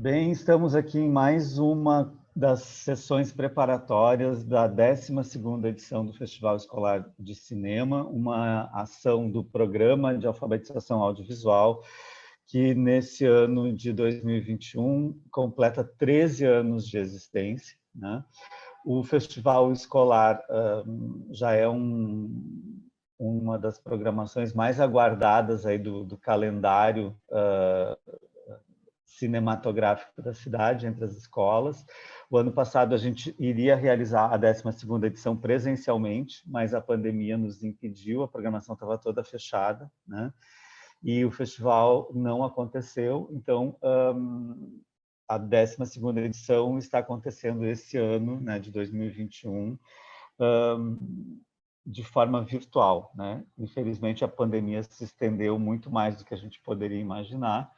Bem, estamos aqui em mais uma das sessões preparatórias da 12ª edição do Festival Escolar de Cinema, uma ação do Programa de Alfabetização Audiovisual, que nesse ano de 2021 completa 13 anos de existência, né? O Festival Escolar já é uma das programações mais aguardadas aí do calendário cinematográfico da cidade, entre as escolas. O ano passado a gente iria realizar a 12ª edição presencialmente, mas a pandemia nos impediu, a programação estava toda fechada, né? E o festival não aconteceu, então a 12ª edição está acontecendo esse ano, né, de 2021, de forma virtual, né? Infelizmente a pandemia se estendeu muito mais do que a gente poderia imaginar,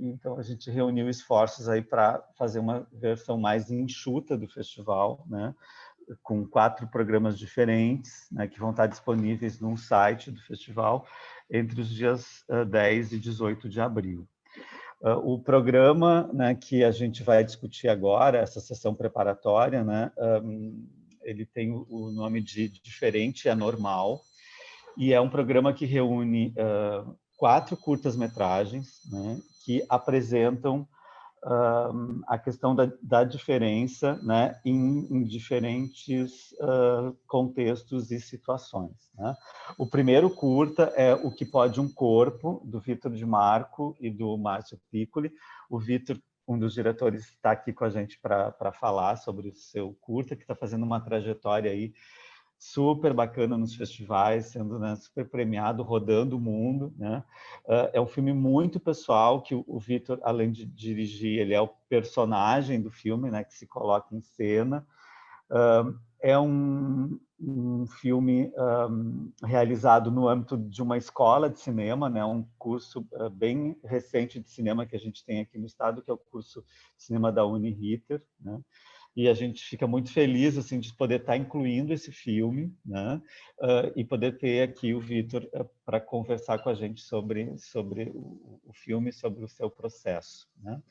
então a gente reuniu esforços aí para fazer uma versão mais enxuta do festival, né? Com 4 programas diferentes, né, que vão estar disponíveis no site do festival entre os dias 10 e 18 de abril. O programa, né, que a gente vai discutir agora, essa sessão preparatória, né, ele tem o nome de Diferente é Normal, e é um programa que reúne 4 curtas-metragens, né, que apresentam a questão da diferença, né, em diferentes contextos e situações, né? O primeiro curta é O Que Pode um Corpo, do Vitor de Marco e do Márcio Piccoli. O Vitor, um dos diretores, está aqui com a gente para falar sobre o seu curta, que está fazendo uma trajetória aí super bacana nos festivais, sendo, né, super premiado, rodando o mundo, né? É um filme muito pessoal, que o Vitor, além de dirigir, ele é o personagem do filme, né, que se coloca em cena. É um filme realizado no âmbito de uma escola de cinema, né, um curso bem recente de cinema que a gente tem aqui no estado, que é o curso de cinema da Uniriter, né? E a gente fica muito feliz assim de poder estar incluindo esse filme, né? E poder ter aqui o Vitor para conversar com a gente sobre o filme, sobre o seu processo, né?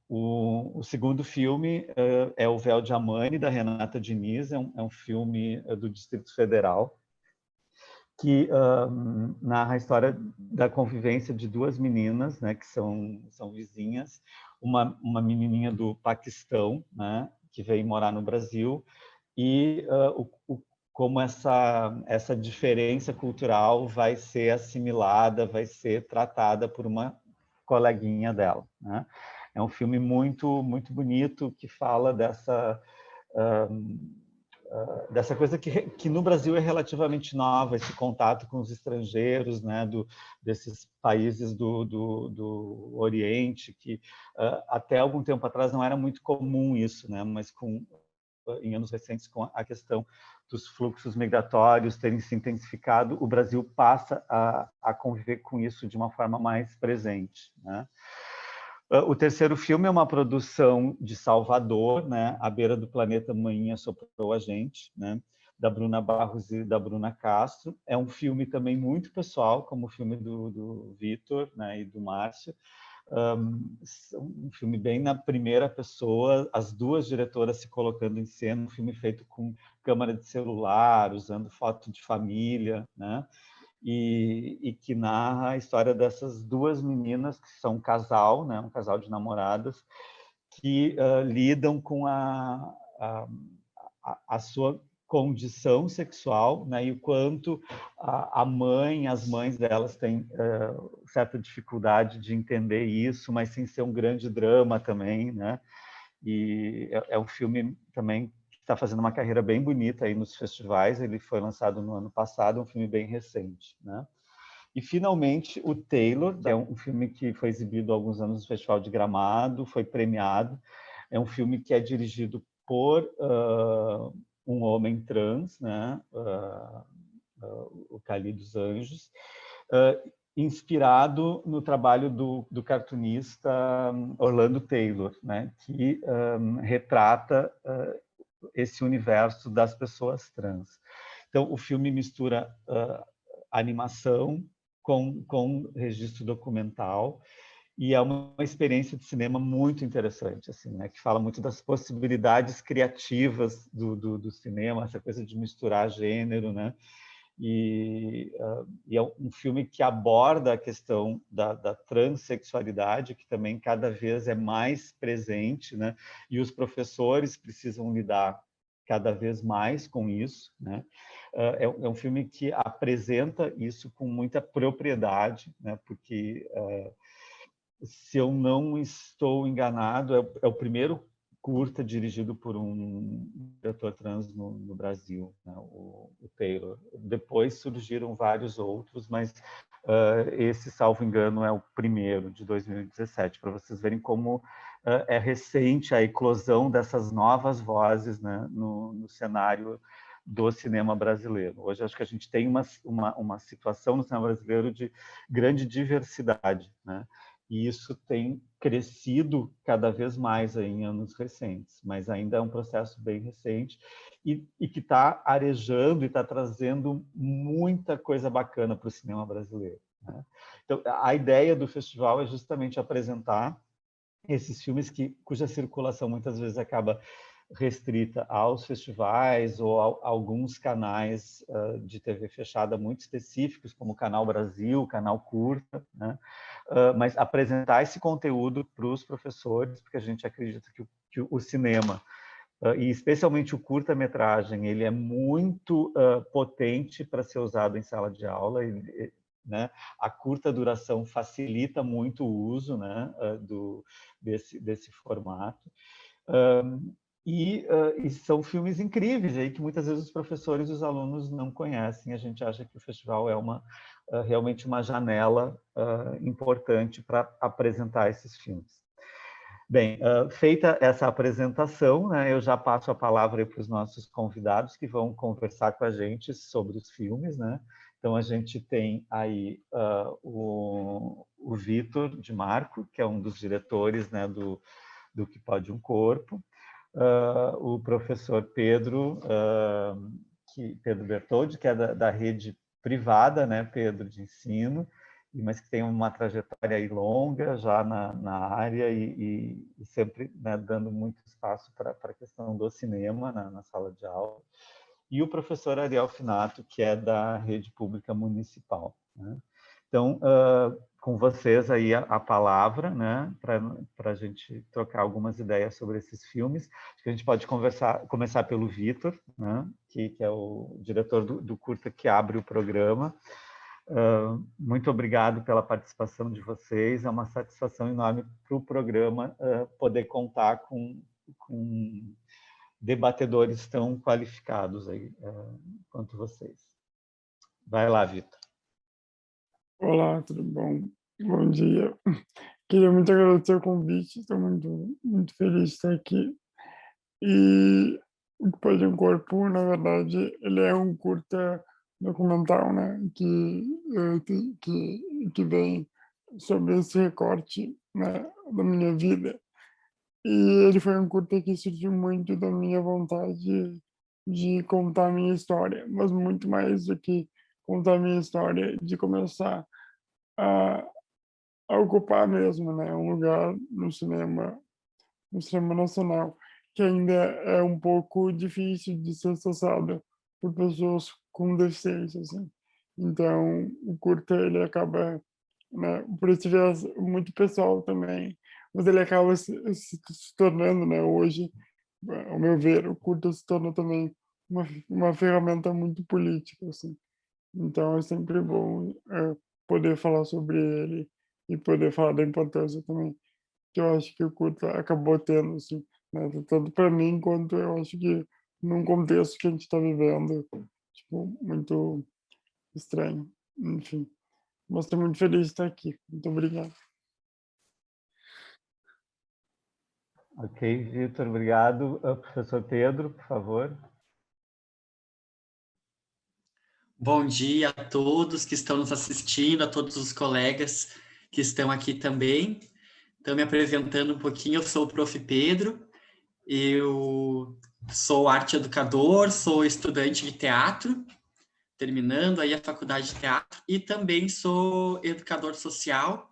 O segundo filme é O Véu de Amani, da Renata Diniz, é um filme do Distrito Federal, que narra a história da convivência de 2 meninas, né, que são vizinhas, uma menininha do Paquistão, né, que veio morar no Brasil, e como essa diferença cultural vai ser assimilada, vai ser tratada por uma coleguinha dela, né? É um filme muito bonito que fala dessa coisa que no Brasil é relativamente nova, esse contato com os estrangeiros, né, desses países do Oriente, que até algum tempo atrás não era muito comum isso, né, mas em anos recentes, com a questão dos fluxos migratórios terem se intensificado, o Brasil passa a conviver com isso de uma forma mais presente, né? O terceiro filme é uma produção de Salvador, né? À Beira do Planeta Manhinha Soprou a Gente, né? Da Bruna Barros e da Bruna Castro. É um filme também muito pessoal, como o filme do Vitor, né? E do Márcio. Um filme bem na primeira pessoa, as 2 diretoras se colocando em cena, um filme feito com câmera de celular, usando foto de família, né? E que narra a história dessas 2 meninas que são um casal, né, um casal de namoradas, que lidam com a sua condição sexual, né, e o quanto as mães delas têm certa dificuldade de entender isso, mas sem ser um grande drama também, né? E é um filme também que está fazendo uma carreira bem bonita aí nos festivais. Ele foi lançado no ano passado, é um filme bem recente, né? E finalmente o Taylor, que é um filme que foi exibido há alguns anos no Festival de Gramado, foi premiado. É um filme que é dirigido por um homem trans, né? O Cali dos Anjos, inspirado no trabalho do cartunista Orlando Taylor, né, que retrata esse universo das pessoas trans. Então, o filme mistura animação com registro documental, e é uma experiência de cinema muito interessante, assim, né? Que fala muito das possibilidades criativas do cinema, essa coisa de misturar gênero, né? E é um filme que aborda a questão da transexualidade, que também cada vez é mais presente, né? E os professores precisam lidar cada vez mais com isso, né? É um filme que apresenta isso com muita propriedade, né? Porque se eu não estou enganado, é o primeiro curta dirigido por um diretor trans no Brasil, né? O Taylor. Depois surgiram vários outros, mas esse, salvo engano, é o primeiro, de 2017, para vocês verem como é recente a eclosão dessas novas vozes, né, no cenário do cinema brasileiro. Hoje acho que a gente tem uma situação no cinema brasileiro de grande diversidade, né? E isso tem crescido cada vez mais aí em anos recentes, mas ainda é um processo bem recente e que está arejando e está trazendo muita coisa bacana para o cinema brasileiro, né? Então, a ideia do festival é justamente apresentar esses filmes cuja circulação muitas vezes acaba restrita aos festivais ou a alguns canais de TV fechada muito específicos, como o Canal Brasil, Canal Curta, né? Mas apresentar esse conteúdo para os professores, porque a gente acredita que o cinema, e especialmente o curta-metragem, ele é muito potente para ser usado em sala de aula, né? A curta duração facilita muito o uso, né, desse formato. E são filmes incríveis aí que muitas vezes os professores e os alunos não conhecem. A gente acha que o festival é realmente uma janela importante para apresentar esses filmes. Bem, feita essa apresentação, né, eu já passo a palavra para os nossos convidados que vão conversar com a gente sobre os filmes, né? Então, a gente tem aí o Vitor de Marco, que é um dos diretores, né, do Que Pode um Corpo, o professor Pedro, Pedro Bertoldi, que é da rede privada, né, Pedro, de ensino, mas que tem uma trajetória aí longa já na área e sempre, né, dando muito espaço para a questão do cinema na sala de aula. E o professor Ariel Finato, que é da rede pública municipal, né? Então, com vocês aí a palavra, né, para a gente trocar algumas ideias sobre esses filmes. Acho que a gente pode começar pelo Vitor, né, que é o diretor do curta que abre o programa. Muito obrigado pela participação de vocês. É uma satisfação enorme para o programa poder contar com debatedores tão qualificados aí quanto vocês. Vai lá, Vitor. Olá, tudo bom? Bom dia. Queria muito agradecer o convite, estou muito feliz de estar aqui. E o Que Pode um Corpo, na verdade, ele é um curta documental, né, que vem sobre esse recorte, né, da minha vida. E ele foi um curta que surgiu muito da minha vontade de contar a minha história, mas muito mais do que contar a minha história, de começar a ocupar mesmo, né, um lugar no cinema nacional, que ainda é um pouco difícil de ser acessado por pessoas com deficiência, assim. Então, o curta ele acaba, né, por esse viés muito pessoal também, mas ele acaba se tornando, né, hoje, ao meu ver, o curta se torna também uma ferramenta muito política, assim. Então é sempre bom, poder falar sobre ele e poder falar da importância também, que eu acho que o curta acabou tendo, assim, né, tanto para mim quanto eu acho que num contexto que a gente está vivendo, tipo, muito estranho, enfim. Mas estou muito feliz de estar aqui. Muito obrigado. Ok, Vitor, obrigado. Professor Pedro, por favor. Bom dia a todos que estão nos assistindo, a todos os colegas que estão aqui também. Então, me apresentando um pouquinho, eu sou o Prof. Pedro, eu sou arte educador, sou estudante de teatro, terminando aí a faculdade de teatro, e também sou educador social,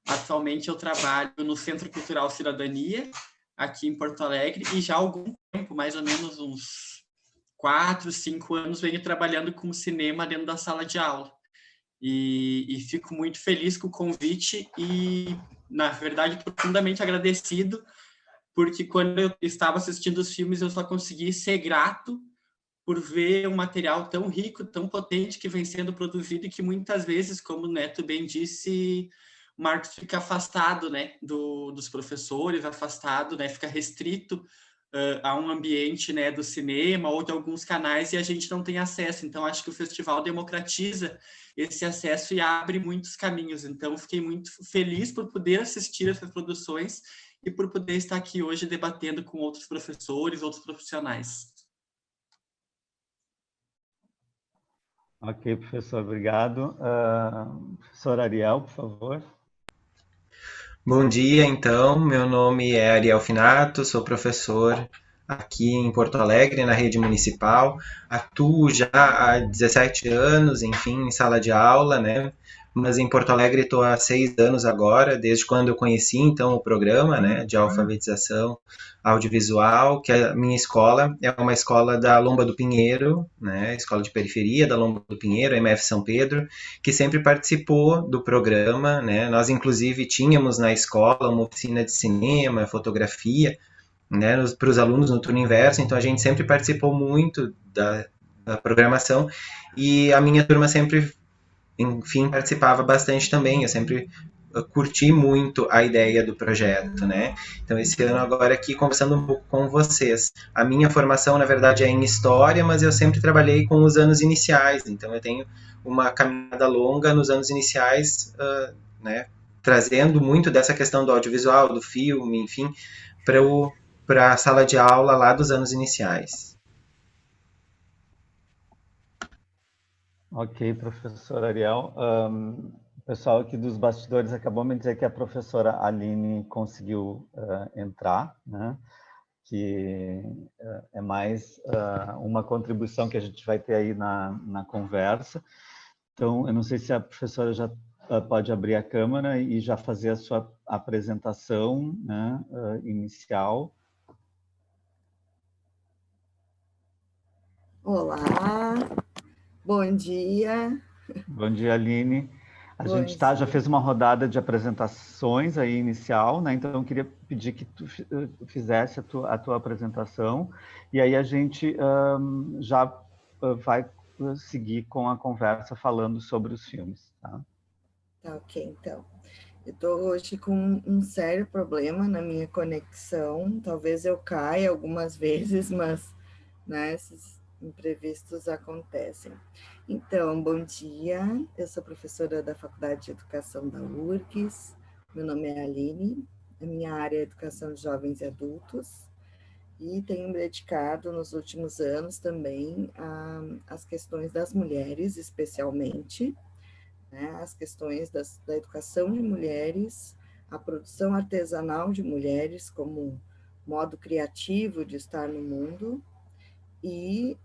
Atualmente eu trabalho no Centro Cultural Cidadania, aqui em Porto Alegre, e já há algum tempo, mais ou menos uns 4, 5 anos, venho trabalhando com cinema dentro da sala de aula. E fico muito feliz com o convite e, na verdade, profundamente agradecido, porque quando eu estava assistindo os filmes, eu só consegui ser grato por ver um material tão rico, tão potente que vem sendo produzido e que muitas vezes, como o Neto bem disse, o Marcos fica afastado, né, dos professores, afastado, né, fica restrito a um ambiente, né, do cinema ou de alguns canais, e a gente não tem acesso. Então, acho que o festival democratiza esse acesso e abre muitos caminhos. Então, fiquei muito feliz por poder assistir essas produções e por poder estar aqui hoje debatendo com outros professores, outros profissionais. Ok, professor, obrigado. Professor Ariel, por favor. Bom dia, então. Meu nome é Ariel Finato, sou professor aqui em Porto Alegre, na rede municipal. Atuo já há 17 anos, enfim, em sala de aula, né? Mas em Porto Alegre estou há 6 anos agora, desde quando eu conheci, então, o programa, né, de alfabetização audiovisual, que a minha escola é uma escola da Lomba do Pinheiro, né, escola de periferia da Lomba do Pinheiro, MF São Pedro, que sempre participou do programa, né? Nós, inclusive, tínhamos na escola uma oficina de cinema, fotografia, né, para os alunos no turno inverso, então a gente sempre participou muito da programação e a minha turma sempre, enfim, participava bastante também. Eu sempre curti muito a ideia do projeto, né? Então, esse ano agora aqui conversando um pouco com vocês. A minha formação, na verdade, é em História, mas eu sempre trabalhei com os anos iniciais, então eu tenho uma caminhada longa nos anos iniciais, né? Trazendo muito dessa questão do audiovisual, do filme, enfim, para a sala de aula lá dos anos iniciais. Ok, professor Ariel. O pessoal aqui dos bastidores acabou me dizer que a professora Aline conseguiu entrar, né? Que é mais uma contribuição que a gente vai ter aí na conversa. Então, eu não sei se a professora já pode abrir a câmera e já fazer a sua apresentação, né, inicial. Olá, bom dia. Bom dia, Aline. A Bom gente já dia. fez uma rodada de apresentações aí inicial, né? Então eu queria pedir que tu fizesse a tua apresentação e aí a gente já vai seguir com a conversa falando sobre os filmes, tá? Tá ok, então. Eu estou hoje com um sério problema na minha conexão. Talvez eu caia algumas vezes, mas, né, esses imprevistos acontecem. Então, bom dia. Eu sou professora da Faculdade de Educação da URGS. Meu nome é Aline. A minha área é Educação de Jovens e Adultos. E tenho me dedicado nos últimos anos também às questões das mulheres, especialmente, né, as questões da educação de mulheres, a produção artesanal de mulheres como modo criativo de estar no mundo e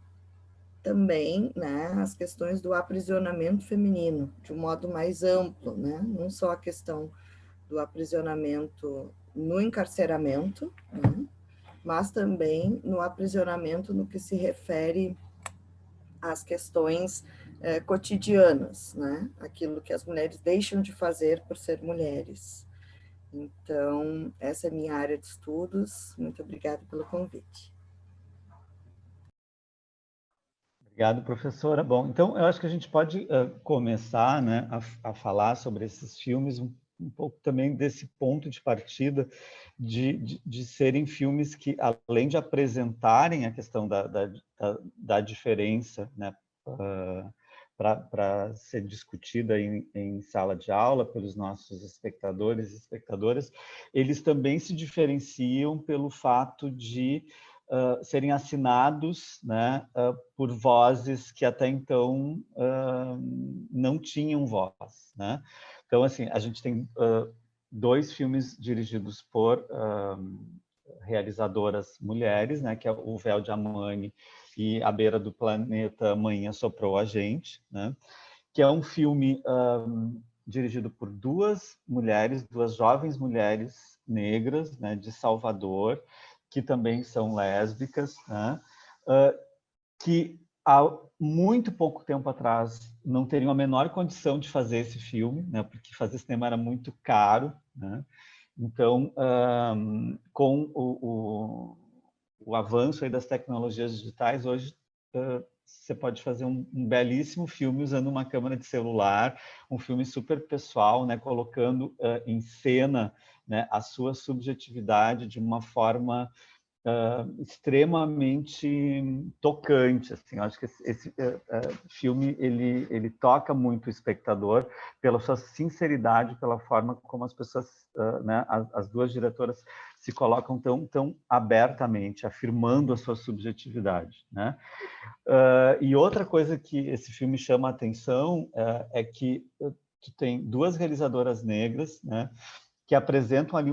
também, né, as questões do aprisionamento feminino, de um modo mais amplo, né, não só a questão do aprisionamento no encarceramento, né, mas também no aprisionamento no que se refere às questões cotidianas, né? Aquilo que as mulheres deixam de fazer por ser mulheres. Então, essa é a minha área de estudos. Muito obrigada pelo convite. Obrigado, professora. Bom, então eu acho que a gente pode começar, né, a falar sobre esses filmes um pouco também desse ponto de partida de serem filmes que, além de apresentarem a questão da diferença, né, para ser discutida em sala de aula pelos nossos espectadores e espectadoras, eles também se diferenciam pelo fato de serem assinados, né, por vozes que até então não tinham voz, né? Então, assim, a gente tem 2 filmes dirigidos por realizadoras mulheres, né, que é O Véu de Amani e A Beira do Planeta, Amanhã Soprou a Gente, né? Que é um filme dirigido por duas mulheres, duas jovens mulheres negras, né, de Salvador, que também são lésbicas, né, que há muito pouco tempo atrás não teriam a menor condição de fazer esse filme, né, porque fazer cinema era muito caro, né? Então, com o avanço aí das tecnologias digitais, hoje você pode fazer um belíssimo filme usando uma câmera de celular, um filme super pessoal, né, colocando em cena, né, a sua subjetividade de uma forma extremamente tocante, assim. Eu acho que esse filme ele toca muito o espectador pela sua sinceridade, pela forma como as pessoas, né, as duas diretoras se colocam tão abertamente, afirmando a sua subjetividade, né? E outra coisa que esse filme chama a atenção é que tu tem duas realizadoras negras, né, que apresentam ali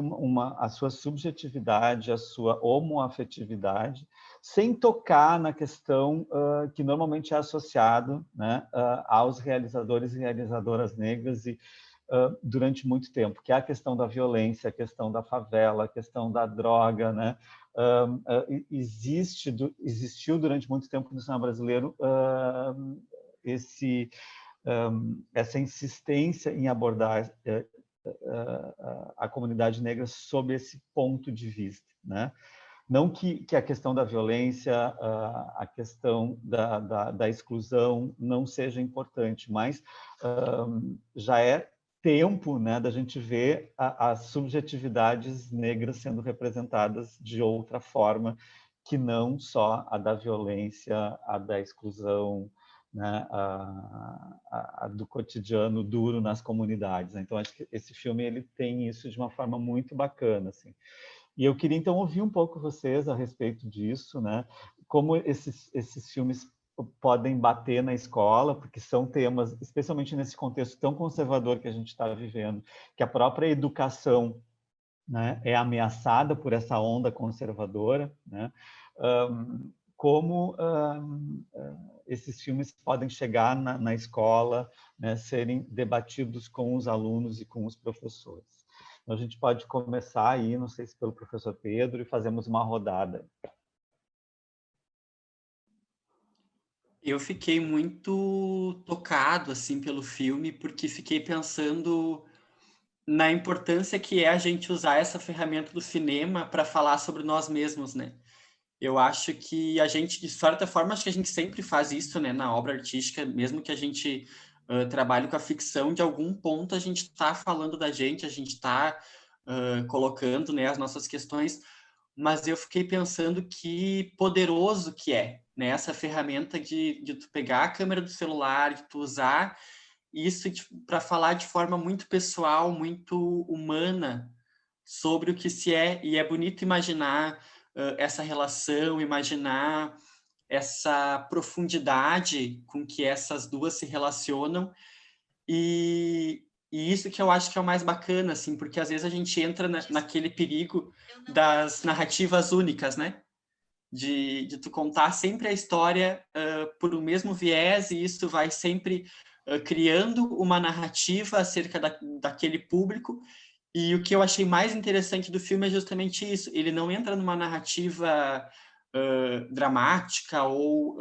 a sua subjetividade, a sua homoafetividade, sem tocar na questão que normalmente é associado, né, aos realizadores e realizadoras negras e durante muito tempo, que é a questão da violência, a questão da favela, a questão da droga, né? Existiu durante muito tempo no cinema brasileiro essa insistência em abordar a comunidade negra sob esse ponto de vista, né? Não que a questão da violência, a questão da exclusão não seja importante, mas já é tempo, né, da gente ver as subjetividades negras sendo representadas de outra forma, que não só a da violência, a da exclusão, né, a do cotidiano duro nas comunidades. Então, acho que esse filme ele tem isso de uma forma muito bacana, assim. E eu queria, então, ouvir um pouco vocês a respeito disso, né? Como esses filmes podem bater na escola, porque são temas, especialmente nesse contexto tão conservador que a gente está vivendo, que a própria educação, né, é ameaçada por essa onda conservadora, né? Como esses filmes podem chegar na escola, né, serem debatidos com os alunos e com os professores. Então, a gente pode começar aí, não sei se pelo professor Pedro, e fazemos uma rodada. Eu fiquei muito tocado assim pelo filme, porque fiquei pensando na importância que é a gente usar essa ferramenta do cinema para falar sobre nós mesmos, né? Eu acho que a gente, de certa forma, acho que a gente sempre faz isso, né, na obra artística, mesmo que a gente trabalhe com a ficção, de algum ponto a gente está falando da gente, a gente está colocando, né, as nossas questões, mas eu fiquei pensando que poderoso que é, né, essa ferramenta de tu pegar a câmera do celular, de tu usar isso para falar de forma muito pessoal, muito humana sobre o que se é, e é bonito imaginar essa relação, imaginar essa profundidade com que essas duas se relacionam, e isso que eu acho que é o mais bacana, assim, porque às vezes a gente entra naquele perigo das narrativas únicas, né? De tu contar sempre a história por o mesmo viés, e isso vai sempre criando uma narrativa acerca daquele público. E o que eu achei mais interessante do filme é justamente isso. Ele não entra numa narrativa dramática ou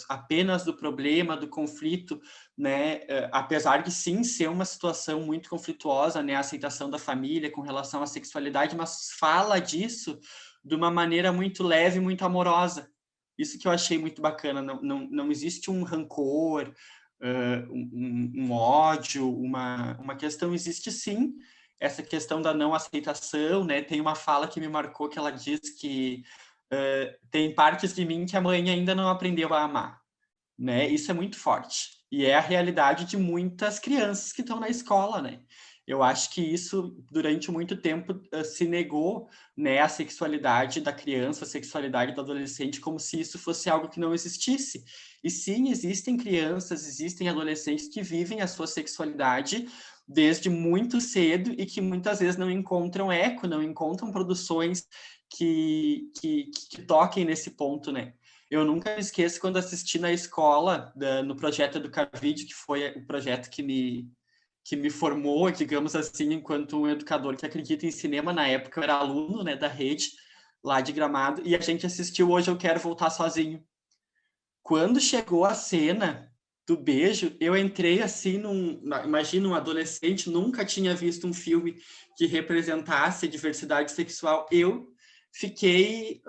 apenas do problema, do conflito, né? Apesar de sim ser uma situação muito conflituosa, né? A aceitação da família com relação à sexualidade, mas fala disso de uma maneira muito leve, muito amorosa. Isso que eu achei muito bacana. Não existe um rancor, um ódio, uma questão. Existe sim essa questão da não aceitação, né? Tem uma fala que me marcou, que ela diz que tem partes de mim que a mãe ainda não aprendeu a amar, né? Isso é muito forte. E é a realidade de muitas crianças que estão na escola, né? Eu acho que isso, durante muito tempo, se negou, né, a sexualidade da criança, a sexualidade do adolescente, como se isso fosse algo que não existisse. E sim, existem crianças, existem adolescentes que vivem a sua sexualidade desde muito cedo e que muitas vezes não encontram eco, não encontram produções que toquem nesse ponto, né? Eu nunca me esqueço quando assisti na escola, no projeto Educavídeo, que foi o projeto que que me formou, digamos assim, enquanto um educador que acredita em cinema. Na época eu era aluno, né, da rede, lá de Gramado, e a gente assistiu Hoje Eu Quero Voltar Sozinho. Quando chegou a cena do beijo, eu entrei assim imagina, um adolescente nunca tinha visto um filme que representasse diversidade sexual. Eu fiquei,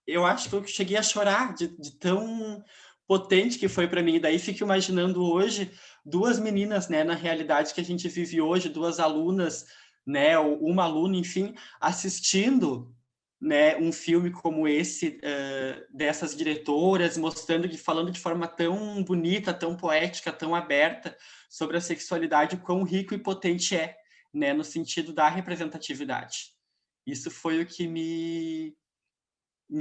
eu acho que eu cheguei a chorar de tão potente que foi para mim. Daí fico imaginando hoje duas meninas, né, na realidade que a gente vive hoje, duas alunas, né, ou uma aluna, enfim, assistindo, né, um filme como esse, dessas diretoras, mostrando e falando de forma tão bonita, tão poética, tão aberta sobre a sexualidade, quão rico e potente é, né, no sentido da representatividade. Isso foi o que me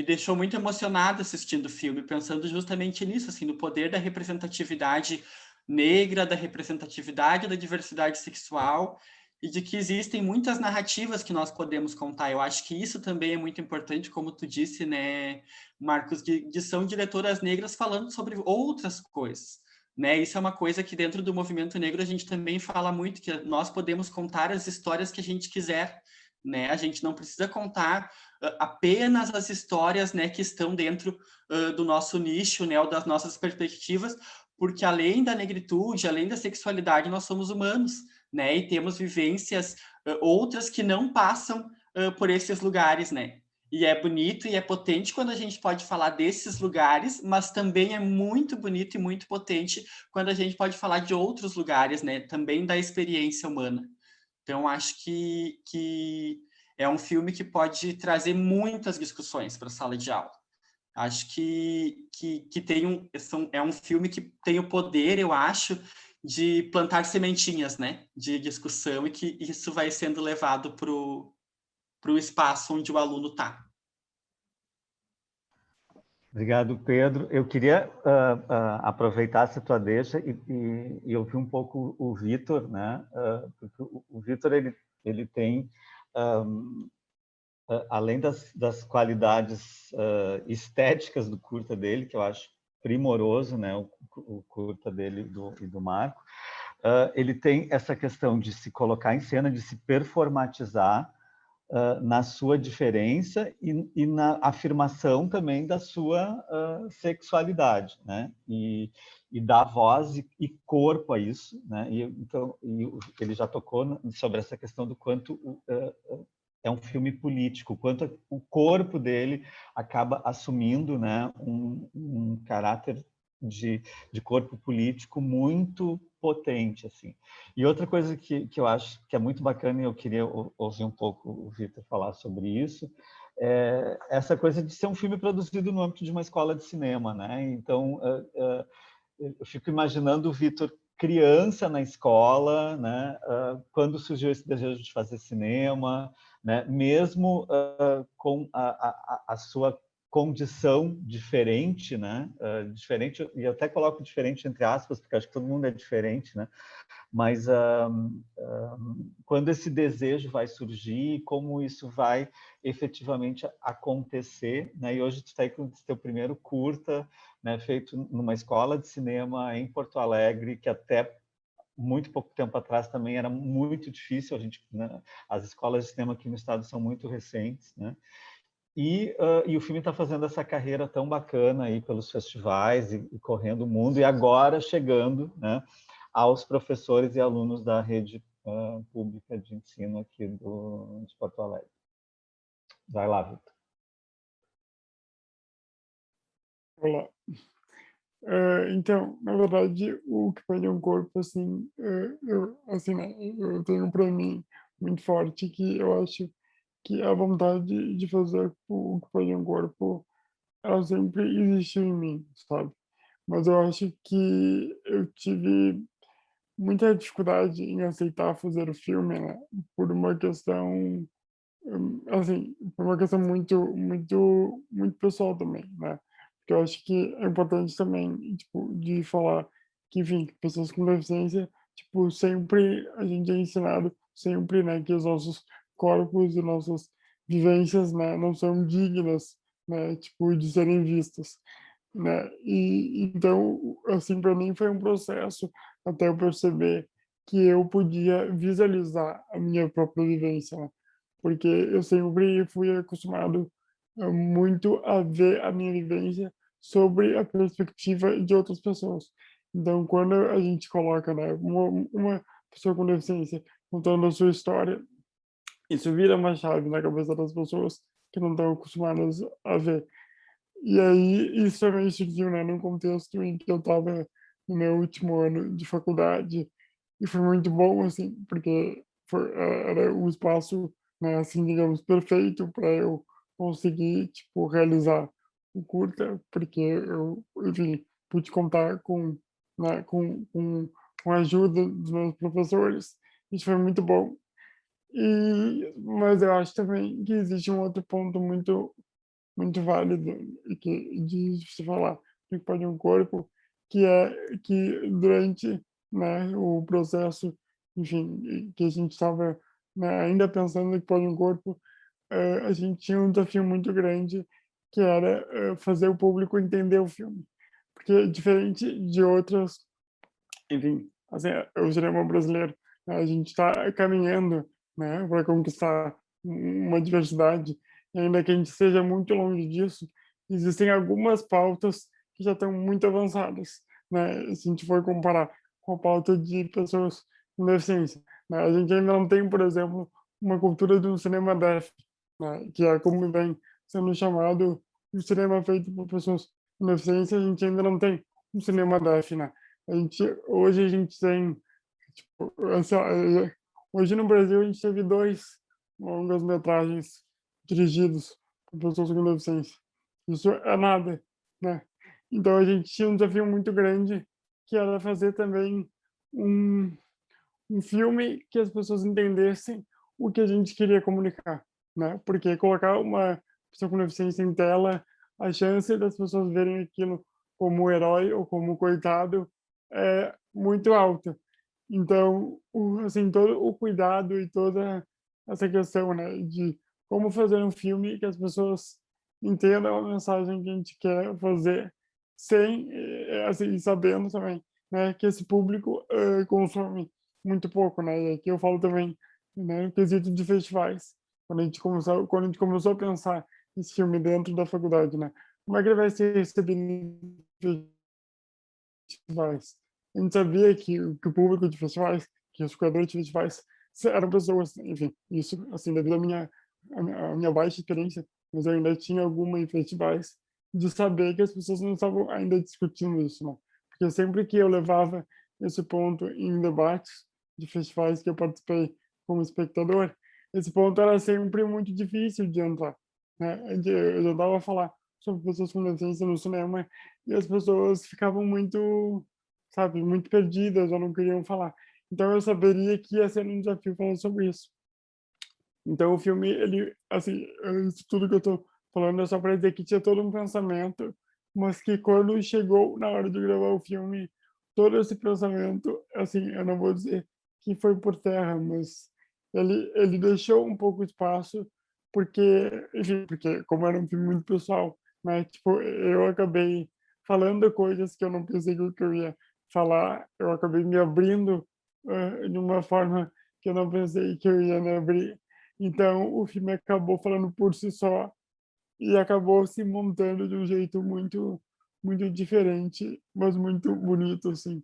deixou muito emocionado assistindo o filme, pensando justamente nisso, assim, no poder da representatividade negra, da representatividade da diversidade sexual, e de que existem muitas narrativas que nós podemos contar. Eu acho que isso também é muito importante, como tu disse, né, Marcos, de são diretoras negras falando sobre outras coisas, né? Isso é uma coisa que dentro do movimento negro a gente também fala muito, que nós podemos contar as histórias que a gente quiser, né? A gente não precisa contar apenas as histórias, né, que estão dentro do nosso nicho, né, ou das nossas perspectivas, porque além da negritude, além da sexualidade, nós somos humanos, né, e temos vivências outras que não passam por esses lugares, né. E é bonito e é potente quando a gente pode falar desses lugares, mas também é muito bonito e muito potente quando a gente pode falar de outros lugares, né, também da experiência humana. Então, acho que é um filme que pode trazer muitas discussões para a sala de aula. Acho que é um filme que tem o poder, eu acho, de plantar sementinhas, né, de discussão, e que isso vai sendo levado para o espaço onde o aluno está. Obrigado, Pedro. Eu queria aproveitar essa tua deixa e ouvir um pouco o Vitor, né? Porque o Vitor ele tem, além das qualidades estéticas do curta dele, que eu acho primoroso, né? O curta dele e do Marco, ele tem essa questão de se colocar em cena, de se performatizar, na sua diferença e na afirmação também da sua sexualidade, né? E dar voz e corpo a isso, né? Então, ele já tocou sobre essa questão do quanto é um filme político, quanto o corpo dele acaba assumindo, né, um caráter de corpo político muito potente, assim. E outra coisa que eu acho que é muito bacana, e eu queria ouvir um pouco o Vitor falar sobre isso, é essa coisa de ser um filme produzido no âmbito de uma escola de cinema, né? Então, eu fico imaginando o Vitor criança na escola, né? Quando surgiu esse desejo de fazer cinema, né? Mesmo com a sua condição diferente, né? Diferente, e eu até coloco diferente entre aspas, porque acho que todo mundo é diferente, né? Mas quando esse desejo vai surgir, como isso vai efetivamente acontecer, né? E hoje tu está aí com o teu primeiro curta, né? Feito numa escola de cinema em Porto Alegre, que até muito pouco tempo atrás também era muito difícil, né? As escolas de cinema aqui no estado são muito recentes, né? E o filme está fazendo essa carreira tão bacana aí pelos festivais e correndo o mundo, e agora chegando, né, aos professores e alunos da rede pública de ensino aqui de Porto Alegre. Vai lá, Vitor. Olá. Então, na verdade, o que perde um corpo, assim, né, eu tenho para mim muito forte que eu acho que a vontade de fazer o que perde um corpo, ela sempre existiu em mim, sabe? Mas eu acho que eu tive muita dificuldade em aceitar fazer o filme, né? Por uma questão, assim, por uma questão muito pessoal também, né? Porque eu acho que é importante também, tipo, de falar que, enfim, pessoas com deficiência, tipo, sempre a gente é ensinado, sempre, né, que os nossos corpos e nossas vivências, né, não são dignas, né, tipo, de serem vistas, né? E então, assim, para mim foi um processo até eu perceber que eu podia visualizar a minha própria vivência, né? Porque eu sempre fui acostumado muito a ver a minha vivência sobre a perspectiva de outras pessoas. Então, quando a gente coloca, né, uma pessoa com deficiência contando a sua história, isso vira uma chave na cabeça das pessoas que não estão acostumadas a ver. E aí, isso também surgiu, né, num contexto em que eu estava no meu último ano de faculdade, e foi muito bom, assim, porque era um espaço, né, assim, digamos, perfeito para eu conseguir, tipo, realizar o curta, porque eu, enfim, pude contar com, né, com a ajuda dos meus professores. Isso foi muito bom. Mas eu acho também que existe um outro ponto muito válido e que de se falar do que pode um corpo, que é que durante, né, o processo, enfim, que a gente estava, né, ainda pensando no que pode um corpo, a gente tinha um desafio muito grande, que era fazer o público entender o filme. Porque diferente de outras, enfim, assim, o cinema brasileiro, né, a gente está caminhando, né, para conquistar uma diversidade, e ainda que a gente seja muito longe disso, existem algumas pautas que já estão muito avançadas, né, se a gente for comparar com a pauta de pessoas com deficiência, né, a gente ainda não tem, por exemplo, uma cultura do cinema deaf, né, que é como vem sendo chamado o cinema feito por pessoas com deficiência, a gente ainda não tem um cinema deaf, né. Hoje a gente tem, tipo, hoje no Brasil a gente teve 2 longas-metragens dirigidos por pessoas com deficiência. Isso é nada, né. Então a gente tinha um desafio muito grande, que era fazer também um filme que as pessoas entendessem o que a gente queria comunicar, né, porque colocar uma pessoa com deficiência em tela, a chance das pessoas verem aquilo como herói ou como coitado é muito alta. Então, assim, todo o cuidado e toda essa questão, né, de como fazer um filme que as pessoas entendam a mensagem que a gente quer fazer, sem, assim, sabendo também, né, que esse público consome muito pouco, né? E aqui eu falo também, né, no quesito de festivais. Quando a gente começou a pensar esse filme dentro da faculdade, né? Como é que ele vai ser recebido em festivais? A gente sabia que o público de festivais, que os curadores de festivais eram pessoas, enfim, isso, assim, devido à minha baixa experiência, mas eu ainda tinha alguma em festivais, de saber que as pessoas não estavam ainda discutindo isso, né? Porque sempre que eu levava esse ponto em debates de festivais que eu participei como espectador, esse ponto era sempre muito difícil de entrar, né? Eu tentava falar sobre pessoas com deficiência no cinema e as pessoas ficavam muito, sabe, muito perdidas ou não queriam falar. Então eu saberia que ia ser um desafio falar sobre isso. Então o filme, ele, assim, isso tudo que eu tô falando é só para dizer que tinha todo um pensamento, mas que quando chegou na hora de gravar o filme, todo esse pensamento, assim, eu não vou dizer que foi por terra, mas ele deixou um pouco espaço, porque, enfim, porque como era um filme muito pessoal, né, tipo, eu acabei falando coisas que eu não pensei que eu ia falar, eu acabei me abrindo de uma forma que eu não pensei que eu ia me abrir. Então, o filme acabou falando por si só e acabou se montando de um jeito muito diferente, mas muito bonito, assim,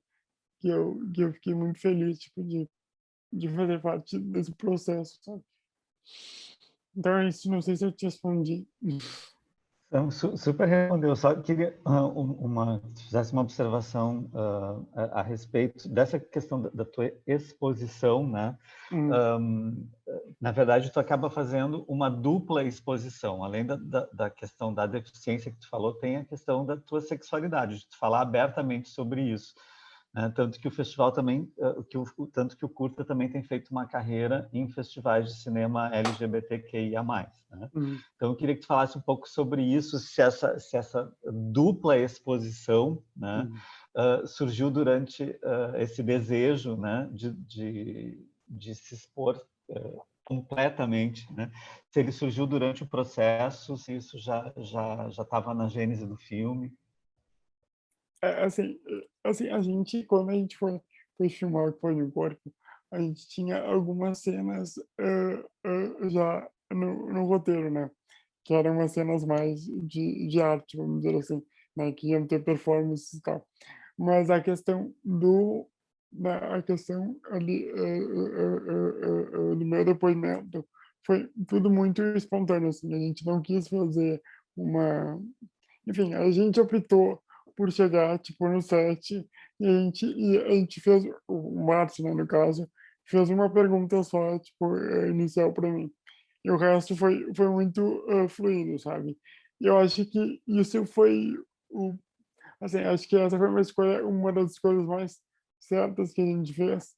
que eu fiquei muito feliz, tipo, de fazer parte desse processo, sabe. Então é isso, não sei se eu te respondi. Então, super respondeu. Só queria fizesse uma observação a respeito dessa questão da tua exposição, né? Hum, Na verdade, tu acaba fazendo uma dupla exposição. Além da questão da deficiência que tu falou, tem a questão da tua sexualidade, de tu falar abertamente sobre isso. Tanto que o festival também, tanto que o curta também tem feito uma carreira em festivais de cinema LGBTQIA+. Né? Então, eu queria que tu falasse um pouco sobre isso, se essa dupla exposição, né, surgiu durante esse desejo, né, de se expor completamente, né? Se ele surgiu durante o processo, se isso já estava na gênese do filme. assim, a gente, quando a gente foi foi filmar o que foi no corpo, a gente tinha algumas cenas já no roteiro, né? Que eram umas cenas mais de arte, vamos dizer assim, né? Que iam ter performances e tal. Mas a questão a questão ali do meu depoimento foi tudo muito espontâneo, assim. A gente não quis fazer uma, enfim, a gente optou por chegar, tipo, no set e a gente fez, o Márcio, né, no caso, fez uma pergunta só, tipo, inicial para mim. E o resto foi muito fluido, sabe? E eu acho que isso foi o, assim, acho que essa foi uma das escolhas mais certas que a gente fez,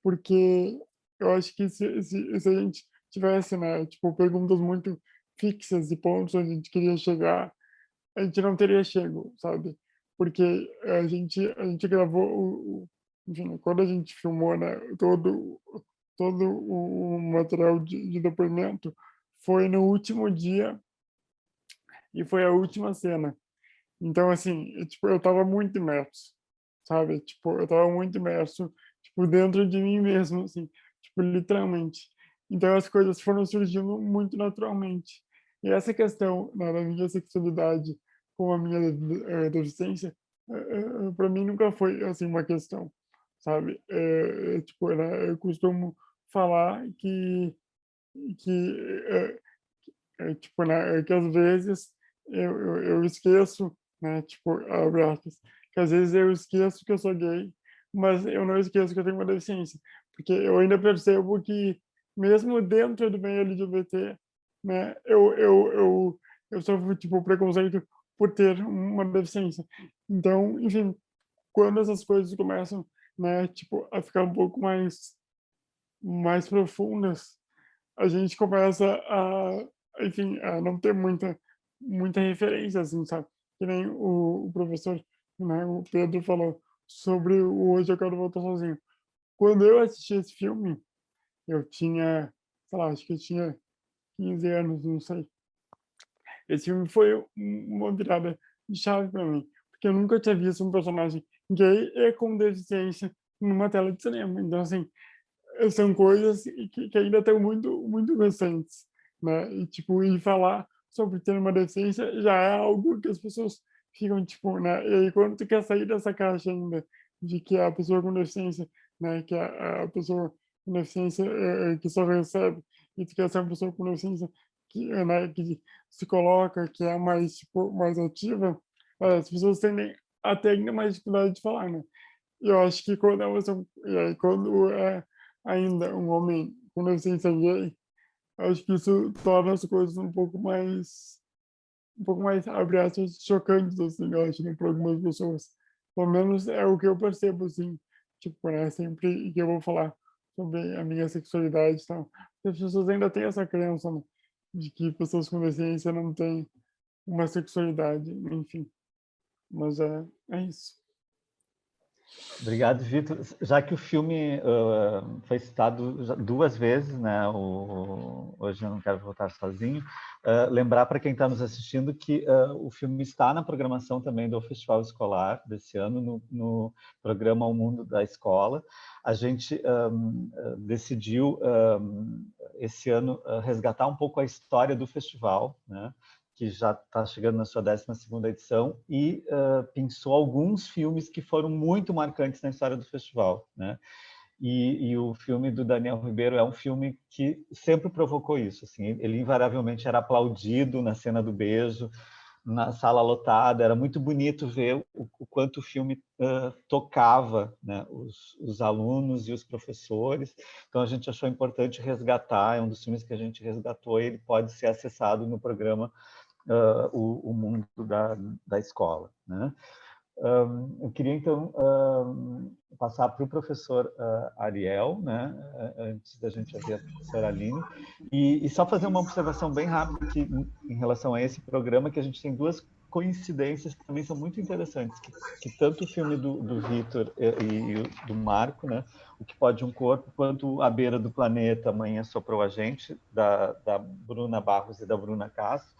porque eu acho que se a gente tivesse, né, tipo, perguntas muito fixas e pontos onde a gente queria chegar, a gente não teria chego, sabe? Porque a gente gravou enfim, quando a gente filmou, né, todo o material de depoimento foi no último dia e foi a última cena. Então, assim, tipo, eu estava muito imerso, sabe? Tipo, eu estava muito imerso, tipo, dentro de mim mesmo, assim, tipo, literalmente. Então, as coisas foram surgindo muito naturalmente. E essa questão, né, da minha sexualidade com a minha deficiência, para mim nunca foi, assim, uma questão, sabe? Tipo, né, eu costumo falar que tipo, né, que às vezes eu esqueço, né, tipo, abre aspas, que às vezes eu esqueço que eu sou gay, mas eu não esqueço que eu tenho uma deficiência, porque eu ainda percebo que mesmo dentro do meio LGBT, né, eu sofro, tipo, preconceito por ter uma deficiência. Então, enfim, quando essas coisas começam, né, tipo, a ficar um pouco mais profundas, a gente começa enfim, a não ter muita referência, assim, sabe? Que nem o professor, né, o Pedro falou sobre o Hoje Eu Quero Voltar Sozinho. Quando eu assisti esse filme, eu tinha, sei lá, acho que eu tinha 15 anos, não sei. Esse filme foi uma virada de chave para mim, porque eu nunca tinha visto um personagem gay e com deficiência numa tela de cinema. Então, assim, são coisas que ainda estão muito recentes, né? E, tipo, e falar sobre ter uma deficiência já é algo que as pessoas ficam, tipo, né? E aí, quando tu quer sair dessa caixa ainda de que a pessoa com deficiência, né? Que a pessoa com deficiência que só recebe, e tu quer ser uma pessoa com deficiência que se coloca, que é mais, tipo, mais ativa, as pessoas tendem a ter ainda mais dificuldade de falar, né? Eu acho que quando é ainda um homem com deficiência gay, acho que isso torna as coisas um pouco mais, abre aspas, chocantes, assim, eu acho, né, para algumas pessoas. Pelo menos é o que eu percebo, assim, tipo, né, sempre que eu vou falar sobre a minha sexualidade e tal, as pessoas ainda têm essa crença, né, de que pessoas com deficiência não têm uma sexualidade, enfim. Mas é isso. Obrigado, Vitor. Já que o filme foi citado duas vezes, né? Hoje eu não quero voltar sozinho. Lembrar para quem está nos assistindo que o filme está na programação também do Festival Escolar desse ano, no programa O Mundo da Escola. A gente decidiu esse ano resgatar um pouco a história do festival, né? Que já está chegando na sua 12ª edição, e pensou alguns filmes que foram muito marcantes na história do festival, né? E o filme do Daniel Ribeiro é um filme que sempre provocou isso, assim, ele invariavelmente era aplaudido na cena do beijo, na sala lotada, era muito bonito ver o quanto o filme tocava, né, os alunos e os professores. Então a gente achou importante resgatar, é um dos filmes que a gente resgatou, e ele pode ser acessado no programa o mundo da escola, né? Eu queria, então, passar para o professor Ariel, né, antes da gente ouvir a professora Aline, e só fazer uma observação bem rápida que, em relação a esse programa, que a gente tem duas coincidências que também são muito interessantes, que tanto o filme do Vitor e do Marco, né, O Que Pode um Corpo, quanto A Beira do Planeta, Amanhã Soprou a Gente, da Bruna Barros e da Bruna Castro,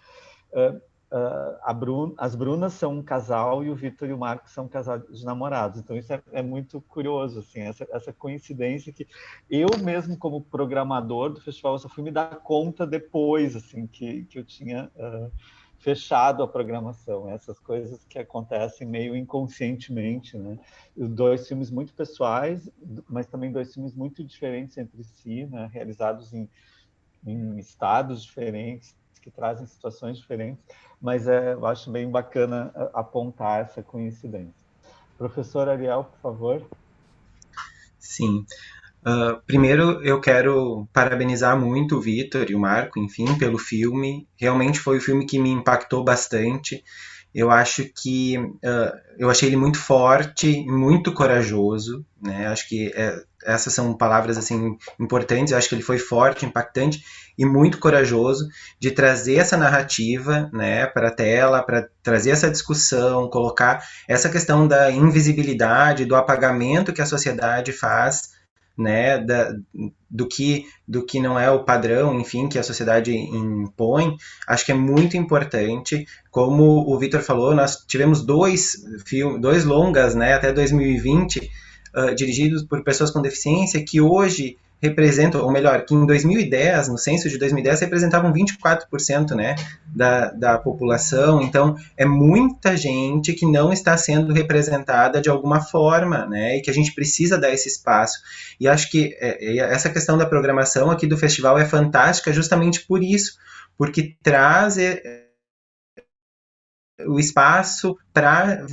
as Brunas são um casal e o Vitor e o Marco são um casal de namorados. Então isso é muito curioso, assim, essa coincidência que eu mesmo como programador do festival eu só fui me dar conta depois, assim, que eu tinha fechado a programação, essas coisas que acontecem meio inconscientemente, né? Dois filmes muito pessoais, mas também dois filmes muito diferentes entre si, né? Realizados em estados diferentes, que trazem situações diferentes, mas eu acho bem bacana apontar essa coincidência. Professor Ariel, por favor. Sim. Primeiro, eu quero parabenizar muito o Vitor e o Marco, enfim, pelo filme. Realmente foi um filme que me impactou bastante. Eu acho que eu achei ele muito forte, muito corajoso, né? Acho que essas são palavras assim importantes. Eu acho que ele foi forte, impactante e muito corajoso de trazer essa narrativa, né, para a tela, para trazer essa discussão, colocar essa questão da invisibilidade, do apagamento que a sociedade faz, né, do que não é o padrão, enfim, que a sociedade impõe. Acho que é muito importante. Como o Vitor falou, nós tivemos dois longas, né, até 2020, dirigidos por pessoas com deficiência, que hoje representam, ou melhor, que em 2010, no censo de 2010, representavam 24%, né, da população. Então, é muita gente que não está sendo representada de alguma forma, né, e que a gente precisa dar esse espaço. E acho que essa questão da programação aqui do festival é fantástica justamente por isso, porque traz o espaço para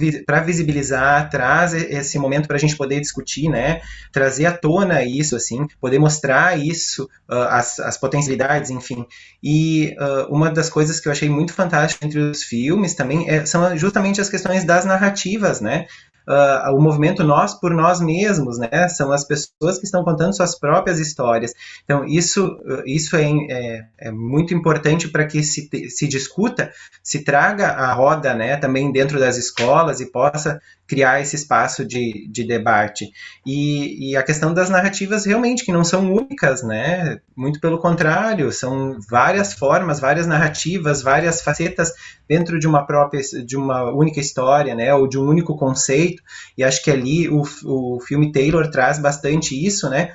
visibilizar, traz esse momento para a gente poder discutir, né? Trazer à tona isso, assim, poder mostrar isso, as potencialidades, enfim. E uma das coisas que eu achei muito fantástica entre os filmes também são justamente as questões das narrativas, né? O movimento Nós por Nós Mesmos, né? São as pessoas que estão contando suas próprias histórias. Então, isso é muito importante para que se discuta, se traga a roda, né, também dentro das escolas e possa criar esse espaço de debate. E a questão das narrativas realmente, que não são únicas, né? Muito pelo contrário, são várias formas, várias narrativas, várias facetas dentro de uma única história, né? Ou de um único conceito. E acho que ali o filme Taylor traz bastante isso, né?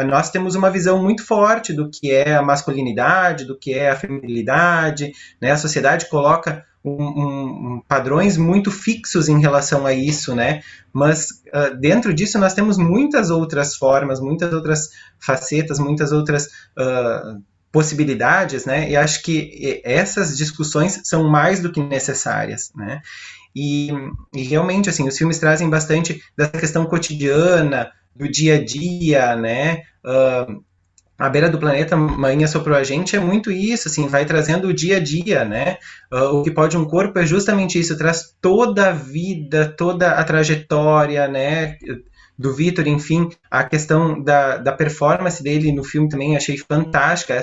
Nós temos uma visão muito forte do que é a masculinidade, do que é a feminilidade, né? A sociedade coloca padrões muito fixos em relação a isso, né? Mas dentro disso nós temos muitas outras formas, muitas outras facetas, muitas outras possibilidades, né? E acho que essas discussões são mais do que necessárias, né? E realmente, assim, os filmes trazem bastante dessa questão cotidiana, do dia a dia, né? A Beira do Planeta, Mãe Assoprou a Gente é muito isso, assim, vai trazendo o dia a dia, né? O que pode um corpo é justamente isso, traz toda a vida, toda a trajetória, né, do Vitor, enfim, a questão da performance dele no filme também achei fantástica,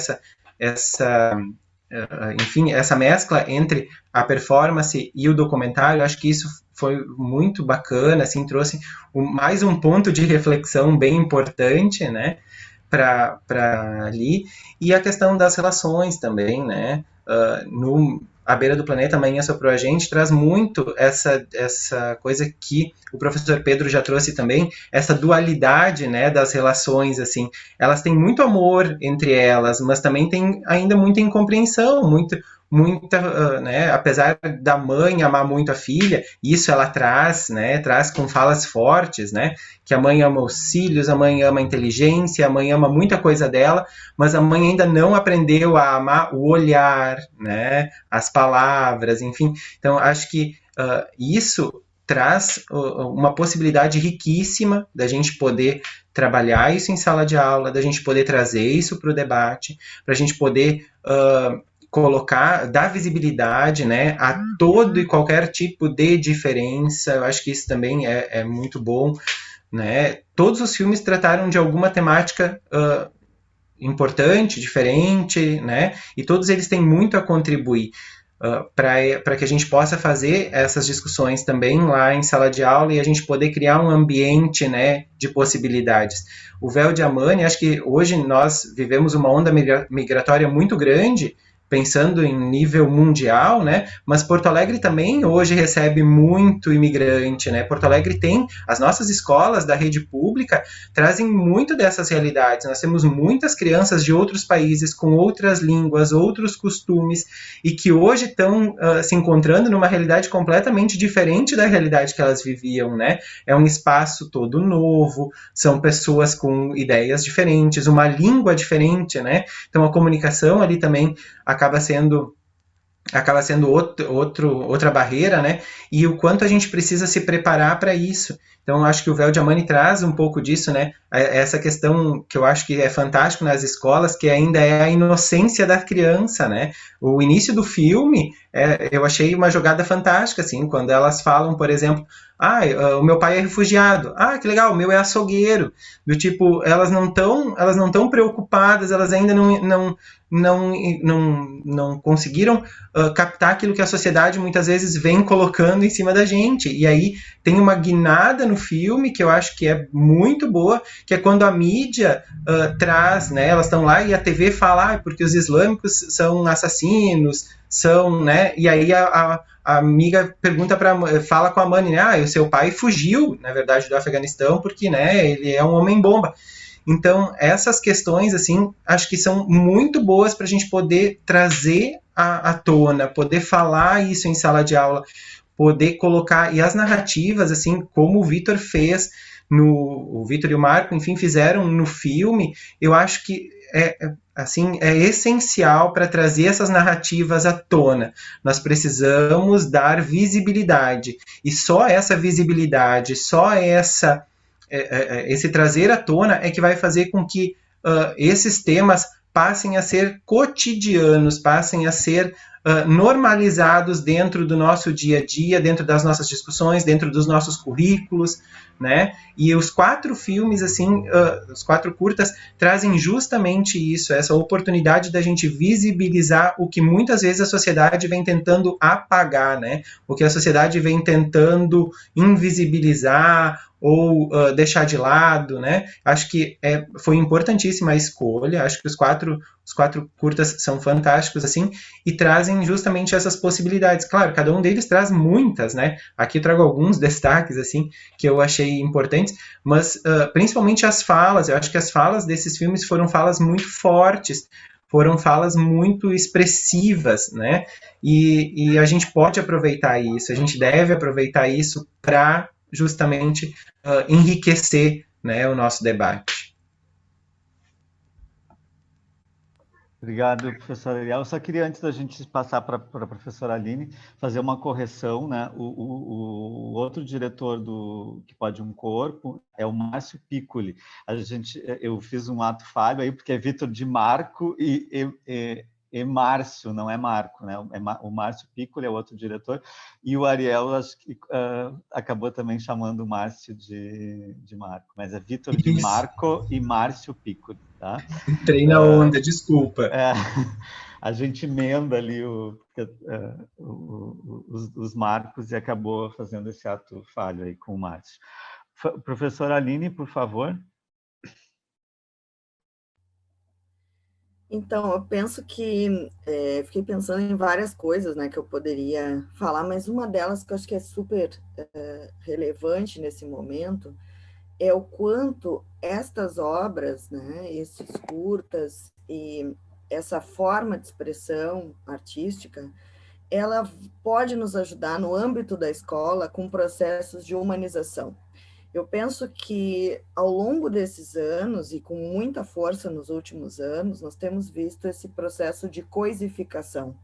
enfim, essa mescla entre a performance e o documentário. Acho que isso foi muito bacana, assim, trouxe mais um ponto de reflexão bem importante, né, para ali, e a questão das relações também, né, A Beira do Planeta, Amanhã Soprou a Gente, traz muito essa coisa que o professor Pedro já trouxe também, essa dualidade, né, das relações, assim, elas têm muito amor entre elas, mas também tem ainda muita incompreensão, muita, né, apesar da mãe amar muito a filha, isso ela traz, né, traz com falas fortes, né, que a mãe ama os filhos, a mãe ama a inteligência, a mãe ama muita coisa dela, mas a mãe ainda não aprendeu a amar o olhar, né, as palavras, enfim. Então, acho que isso traz uma possibilidade riquíssima da gente poder trabalhar isso em sala de aula, da gente poder trazer isso para o debate, para a gente poder colocar, dar visibilidade, né, a todo e qualquer tipo de diferença. Eu acho que isso também é muito bom, né? Todos os filmes trataram de alguma temática importante, diferente, né? E todos eles têm muito a contribuir para que a gente possa fazer essas discussões também lá em sala de aula e a gente poder criar um ambiente, né, de possibilidades. O Véu de Amani, acho que hoje nós vivemos uma onda migratória muito grande pensando em nível mundial, né? Mas Porto Alegre também hoje recebe muito imigrante, né? Porto Alegre tem as nossas escolas da rede pública trazem muito dessas realidades. Nós temos muitas crianças de outros países com outras línguas, outros costumes e que hoje estão se encontrando numa realidade completamente diferente da realidade que elas viviam, né? É um espaço todo novo, são pessoas com ideias diferentes, uma língua diferente, né? Então a comunicação ali também acaba sendo outra barreira, né? E o quanto a gente precisa se preparar para isso. Então, eu acho que o Véu de Amani traz um pouco disso, né? Essa questão que eu acho que é fantástico nas escolas, que ainda é a inocência da criança, né? O início do filme, eu achei uma jogada fantástica, assim, quando elas falam, por exemplo, o meu pai é refugiado. Que legal, o meu é açougueiro. Do tipo, elas não estão preocupadas, elas ainda não conseguiram captar aquilo que a sociedade muitas vezes vem colocando em cima da gente. E aí tem uma guinada no filme que eu acho que é muito boa, que é quando a mídia traz, né, elas estão lá e a TV fala porque os islâmicos são assassinos, né, e aí a amiga fala com a Mani, né, o seu pai fugiu, na verdade, do Afeganistão porque, né, ele é um homem-bomba. Então, essas questões, assim, acho que são muito boas para a gente poder trazer à tona, poder falar isso em sala de aula, poder colocar, e as narrativas, assim, como o Vitor fez, o Vitor e o Marco, enfim, fizeram no filme, eu acho que é essencial para trazer essas narrativas à tona. Nós precisamos dar visibilidade, e só essa visibilidade, esse trazer à tona é que vai fazer com que esses temas passem a ser cotidianos, passem a ser normalizados dentro do nosso dia a dia, dentro das nossas discussões, dentro dos nossos currículos, né? E os 4 filmes, assim, os 4 curtas, trazem justamente isso, essa oportunidade da gente visibilizar o que muitas vezes a sociedade vem tentando apagar, né? O que a sociedade vem tentando invisibilizar ou deixar de lado, né? Acho que foi importantíssima a escolha, acho que os quatro curtas são fantásticos, assim, e trazem justamente essas possibilidades. Claro, cada um deles traz muitas, né? Aqui eu trago alguns destaques, assim, que eu achei importantes, mas principalmente as falas, eu acho que as falas desses filmes foram falas muito fortes, foram falas muito expressivas, né? E a gente pode aproveitar isso, a gente deve aproveitar isso para justamente enriquecer, né, o nosso debate. Obrigado, professora Ariel. Eu só queria, antes da gente passar para a professora Aline, fazer uma correção, né? O outro diretor do Que Pode um Corpo é o Márcio Piccoli. Eu fiz um ato falho aí, porque é Vitor de Marco e Márcio, não é Marco, né? O Márcio Piccoli é o outro diretor, e o Ariel acho que acabou também chamando o Márcio de Marco, mas é Vitor de Marco e Márcio Piccoli, tá? Entrei na onda, desculpa. A gente emenda ali os marcos e acabou fazendo esse ato falho aí com o Márcio. Professora Aline, por favor. Então, eu penso que fiquei pensando em várias coisas, né, que eu poderia falar, mas uma delas que eu acho que é super relevante nesse momento é o quanto estas obras, né, esses curtas e essa forma de expressão artística, ela pode nos ajudar no âmbito da escola com processos de humanização. Eu penso que, ao longo desses anos, e com muita força nos últimos anos, nós temos visto esse processo de coisificação,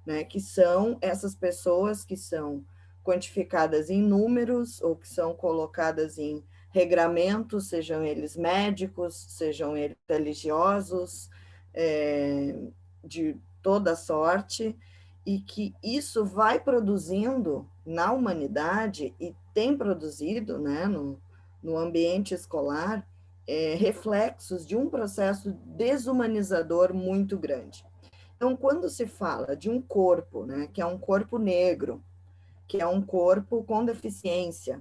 né? Que são essas pessoas que são quantificadas em números ou que são colocadas em regramentos, sejam eles médicos, sejam eles religiosos, de toda sorte, e que isso vai produzindo na humanidade, e tem produzido, né, no ambiente escolar, reflexos de um processo desumanizador muito grande. Então, quando se fala de um corpo, né, que é um corpo negro, que é um corpo com deficiência,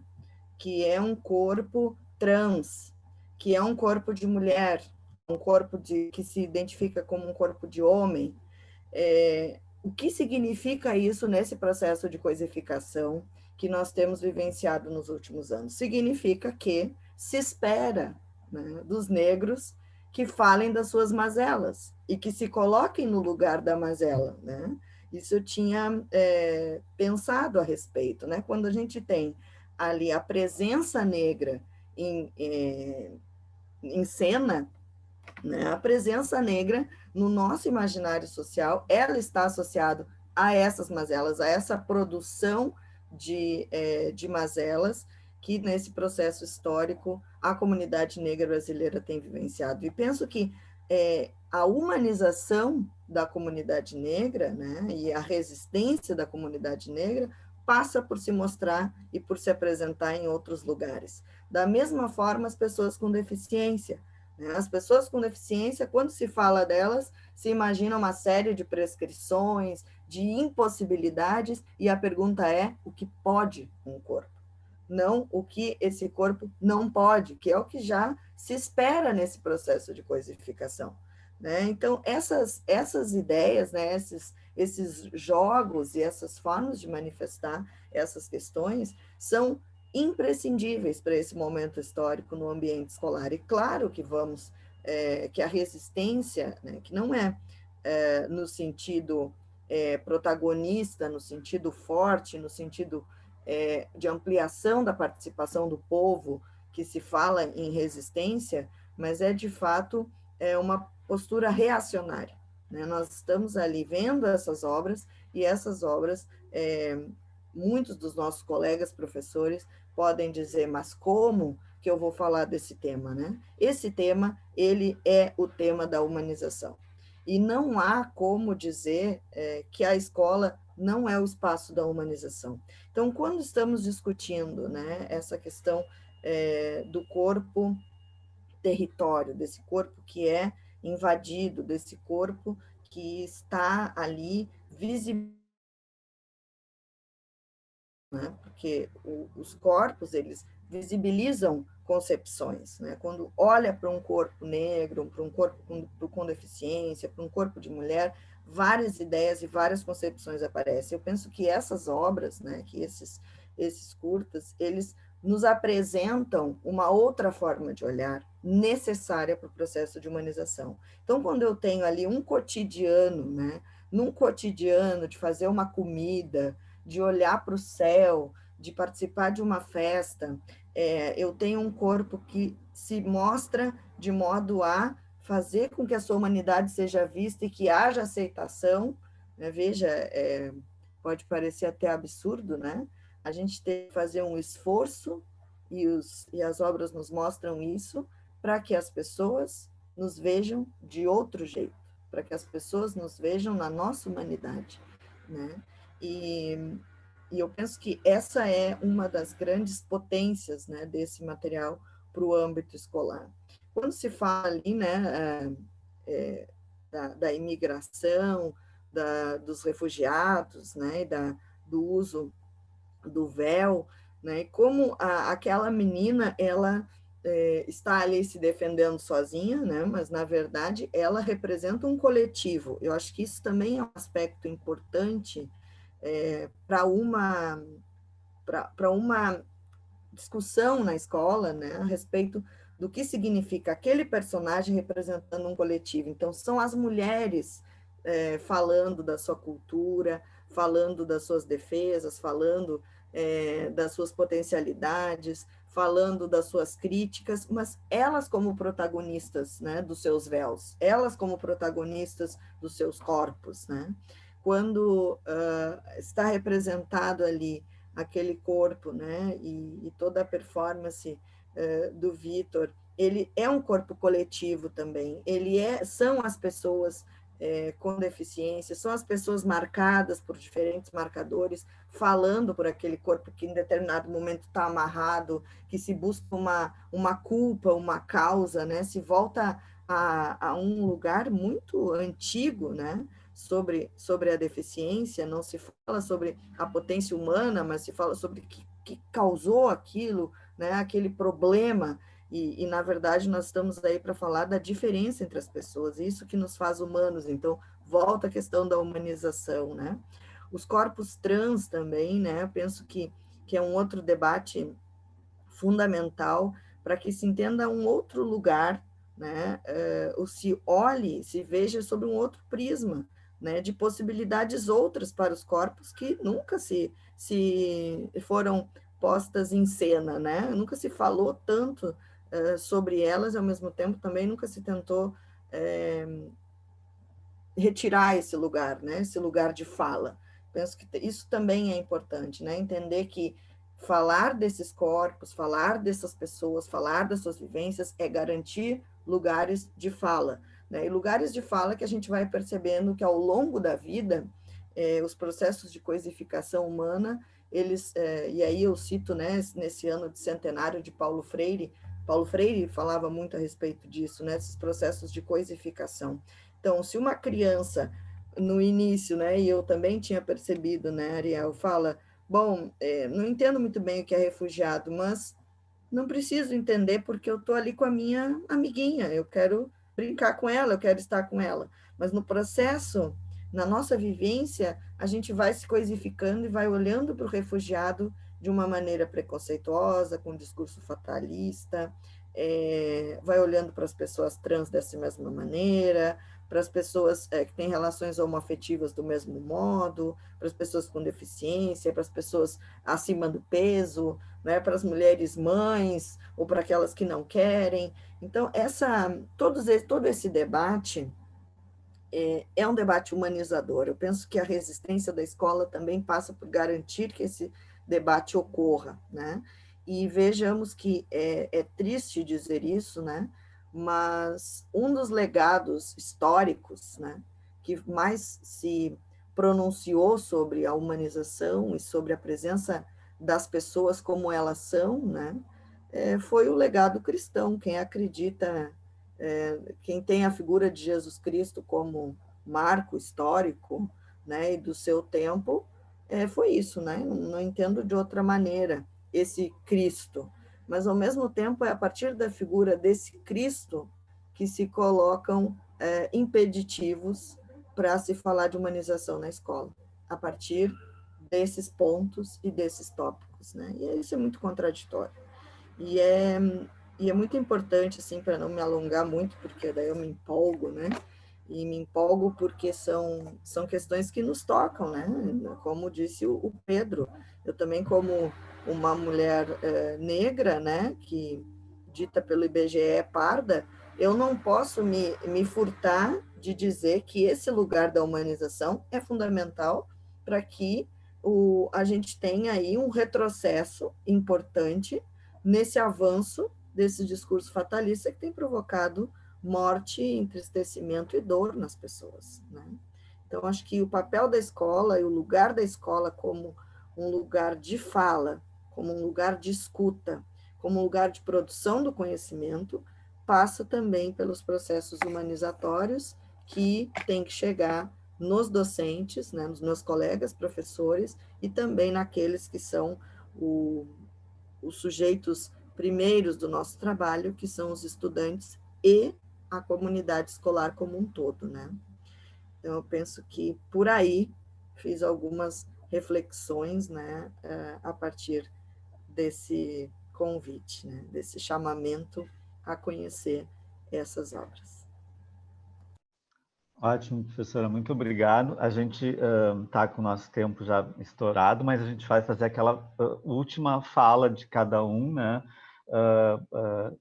que é um corpo trans, que é um corpo de mulher, um corpo que se identifica como um corpo de homem, O que significa isso nesse processo de coisificação que nós temos vivenciado nos últimos anos? Significa que se espera, né, dos negros que falem das suas mazelas e que se coloquem no lugar da mazela, né? Isso eu tinha pensado a respeito, né? Quando a gente tem ali a presença negra em cena, né? A presença negra no nosso imaginário social, ela está associada a essas mazelas, a essa produção de mazelas que nesse processo histórico a comunidade negra brasileira tem vivenciado. E penso que a humanização da comunidade negra, né, e a resistência da comunidade negra passa por se mostrar e por se apresentar em outros lugares. Da mesma forma, as pessoas com deficiência. As pessoas com deficiência, quando se fala delas, se imagina uma série de prescrições, de impossibilidades, e a pergunta é o que pode um corpo, não o que esse corpo não pode, que é o que já se espera nesse processo de coisificação. Né? Então, essas ideias, né, esses jogos e essas formas de manifestar essas questões são imprescindíveis para esse momento histórico no ambiente escolar. E claro que que a resistência, né, que não no sentido protagonista, no sentido forte, no sentido de ampliação da participação do povo, que se fala em resistência, mas de fato uma postura reacionária. Né? Nós estamos ali vendo essas obras, e essas obras, muitos dos nossos colegas professores podem dizer, mas como que eu vou falar desse tema? Né? Esse tema, ele é o tema da humanização. E não há como dizer que a escola não é o espaço da humanização. Então, quando estamos discutindo, né, essa questão do corpo território, desse corpo que é invadido, desse corpo que está ali visível, né? Porque os corpos, eles visibilizam concepções, né? Quando olha para um corpo negro, para um corpo com deficiência, para um corpo de mulher, várias ideias e várias concepções aparecem. Eu penso que essas obras, né, que esses curtas, eles nos apresentam uma outra forma de olhar necessária para o processo de humanização. Então, quando eu tenho ali um cotidiano, né, num cotidiano de fazer uma comida, de olhar para o céu, de participar de uma festa, eu tenho um corpo que se mostra de modo a fazer com que a sua humanidade seja vista e que haja aceitação, né? Veja, pode parecer até absurdo, né? A gente tem que fazer um esforço, e as obras nos mostram isso, para que as pessoas nos vejam de outro jeito, para que as pessoas nos vejam na nossa humanidade, né? E eu penso que essa é uma das grandes potências, né, desse material para o âmbito escolar. Quando se fala ali, né, da imigração, dos refugiados, né, do uso do véu, né, como aquela menina, ela está ali se defendendo sozinha, né, mas, na verdade, ela representa um coletivo. Eu acho que isso também é um aspecto importante para uma discussão na escola, né, a respeito do que significa aquele personagem representando um coletivo. Então, são as mulheres falando da sua cultura, falando das suas defesas, falando das suas potencialidades, falando das suas críticas, mas elas como protagonistas, né, dos seus véus, elas como protagonistas dos seus corpos, né? Quando está representado ali aquele corpo, né, e toda a performance do Vítor, ele é um corpo coletivo também, são as pessoas com deficiência, são as pessoas marcadas por diferentes marcadores, falando por aquele corpo que em determinado momento está amarrado, que se busca uma culpa, uma causa, né, se volta a um lugar muito antigo, né, sobre a deficiência, não se fala sobre a potência humana, mas se fala sobre o que causou aquilo, né, aquele problema, E, na verdade, nós estamos aí para falar da diferença entre as pessoas, isso que nos faz humanos. Então, volta a questão da humanização, né? Os corpos trans também, né? Eu penso que é um outro debate fundamental para que se entenda um outro lugar, né? Ou se olhe, se veja sob um outro prisma, né? De possibilidades outras para os corpos que nunca se foram postas em cena, né? Nunca se falou tanto sobre elas, ao mesmo tempo também nunca se tentou retirar esse lugar, né? Esse lugar de fala. Penso que isso também é importante, né? Entender que falar desses corpos, falar dessas pessoas, falar das suas vivências é garantir lugares de fala, né? E lugares de fala que a gente vai percebendo que ao longo da vida, os processos de coisificação humana, eles, e aí eu cito, né, nesse ano de centenário de Paulo Freire falava muito a respeito disso, né, esses processos de coisificação. Então, se uma criança, no início, né, e eu também tinha percebido, né, Ariel, fala, bom, não entendo muito bem o que é refugiado, mas não preciso entender porque eu estou ali com a minha amiguinha, eu quero brincar com ela, eu quero estar com ela. Mas no processo, na nossa vivência, a gente vai se coisificando e vai olhando para o refugiado de uma maneira preconceituosa, com um discurso fatalista, vai olhando para as pessoas trans dessa mesma maneira, para as pessoas que têm relações homoafetivas do mesmo modo, para as pessoas com deficiência, para as pessoas acima do peso, né, para as mulheres mães, ou para aquelas que não querem. Então, todo esse debate é um debate humanizador. Eu penso que a resistência da escola também passa por garantir que esse debate ocorra, né? E vejamos que é triste dizer isso, né? Mas um dos legados históricos, né, que mais se pronunciou sobre a humanização e sobre a presença das pessoas como elas são, né, foi o legado cristão. Quem acredita, quem tem a figura de Jesus Cristo como marco histórico, né, e do seu tempo, foi isso, né? Não entendo de outra maneira esse Cristo, mas ao mesmo tempo é a partir da figura desse Cristo que se colocam impeditivos para se falar de humanização na escola, a partir desses pontos e desses tópicos, né? E isso é muito contraditório. E é muito importante, assim, para não me alongar muito, porque daí eu me empolgo, né? E me empolgo porque são questões que nos tocam, né? Como disse o Pedro, eu também, como uma mulher negra, né, que dita pelo IBGE parda, eu não posso me furtar de dizer que esse lugar da humanização é fundamental para que a gente tenha aí um retrocesso importante nesse avanço desse discurso fatalista que tem provocado morte, entristecimento e dor nas pessoas, né? Então, acho que o papel da escola e o lugar da escola como um lugar de fala, como um lugar de escuta, como um lugar de produção do conhecimento, passa também pelos processos humanizatórios que tem que chegar nos docentes, né, nos meus colegas professores e também naqueles que são os sujeitos primeiros do nosso trabalho, que são os estudantes e a comunidade escolar como um todo, né? Então, eu penso que por aí fiz algumas reflexões, né, a partir desse convite, né, desse chamamento a conhecer essas obras. Ótimo, professora, muito obrigado. A gente está com o nosso tempo já estourado, mas a gente vai fazer aquela última fala de cada um, né?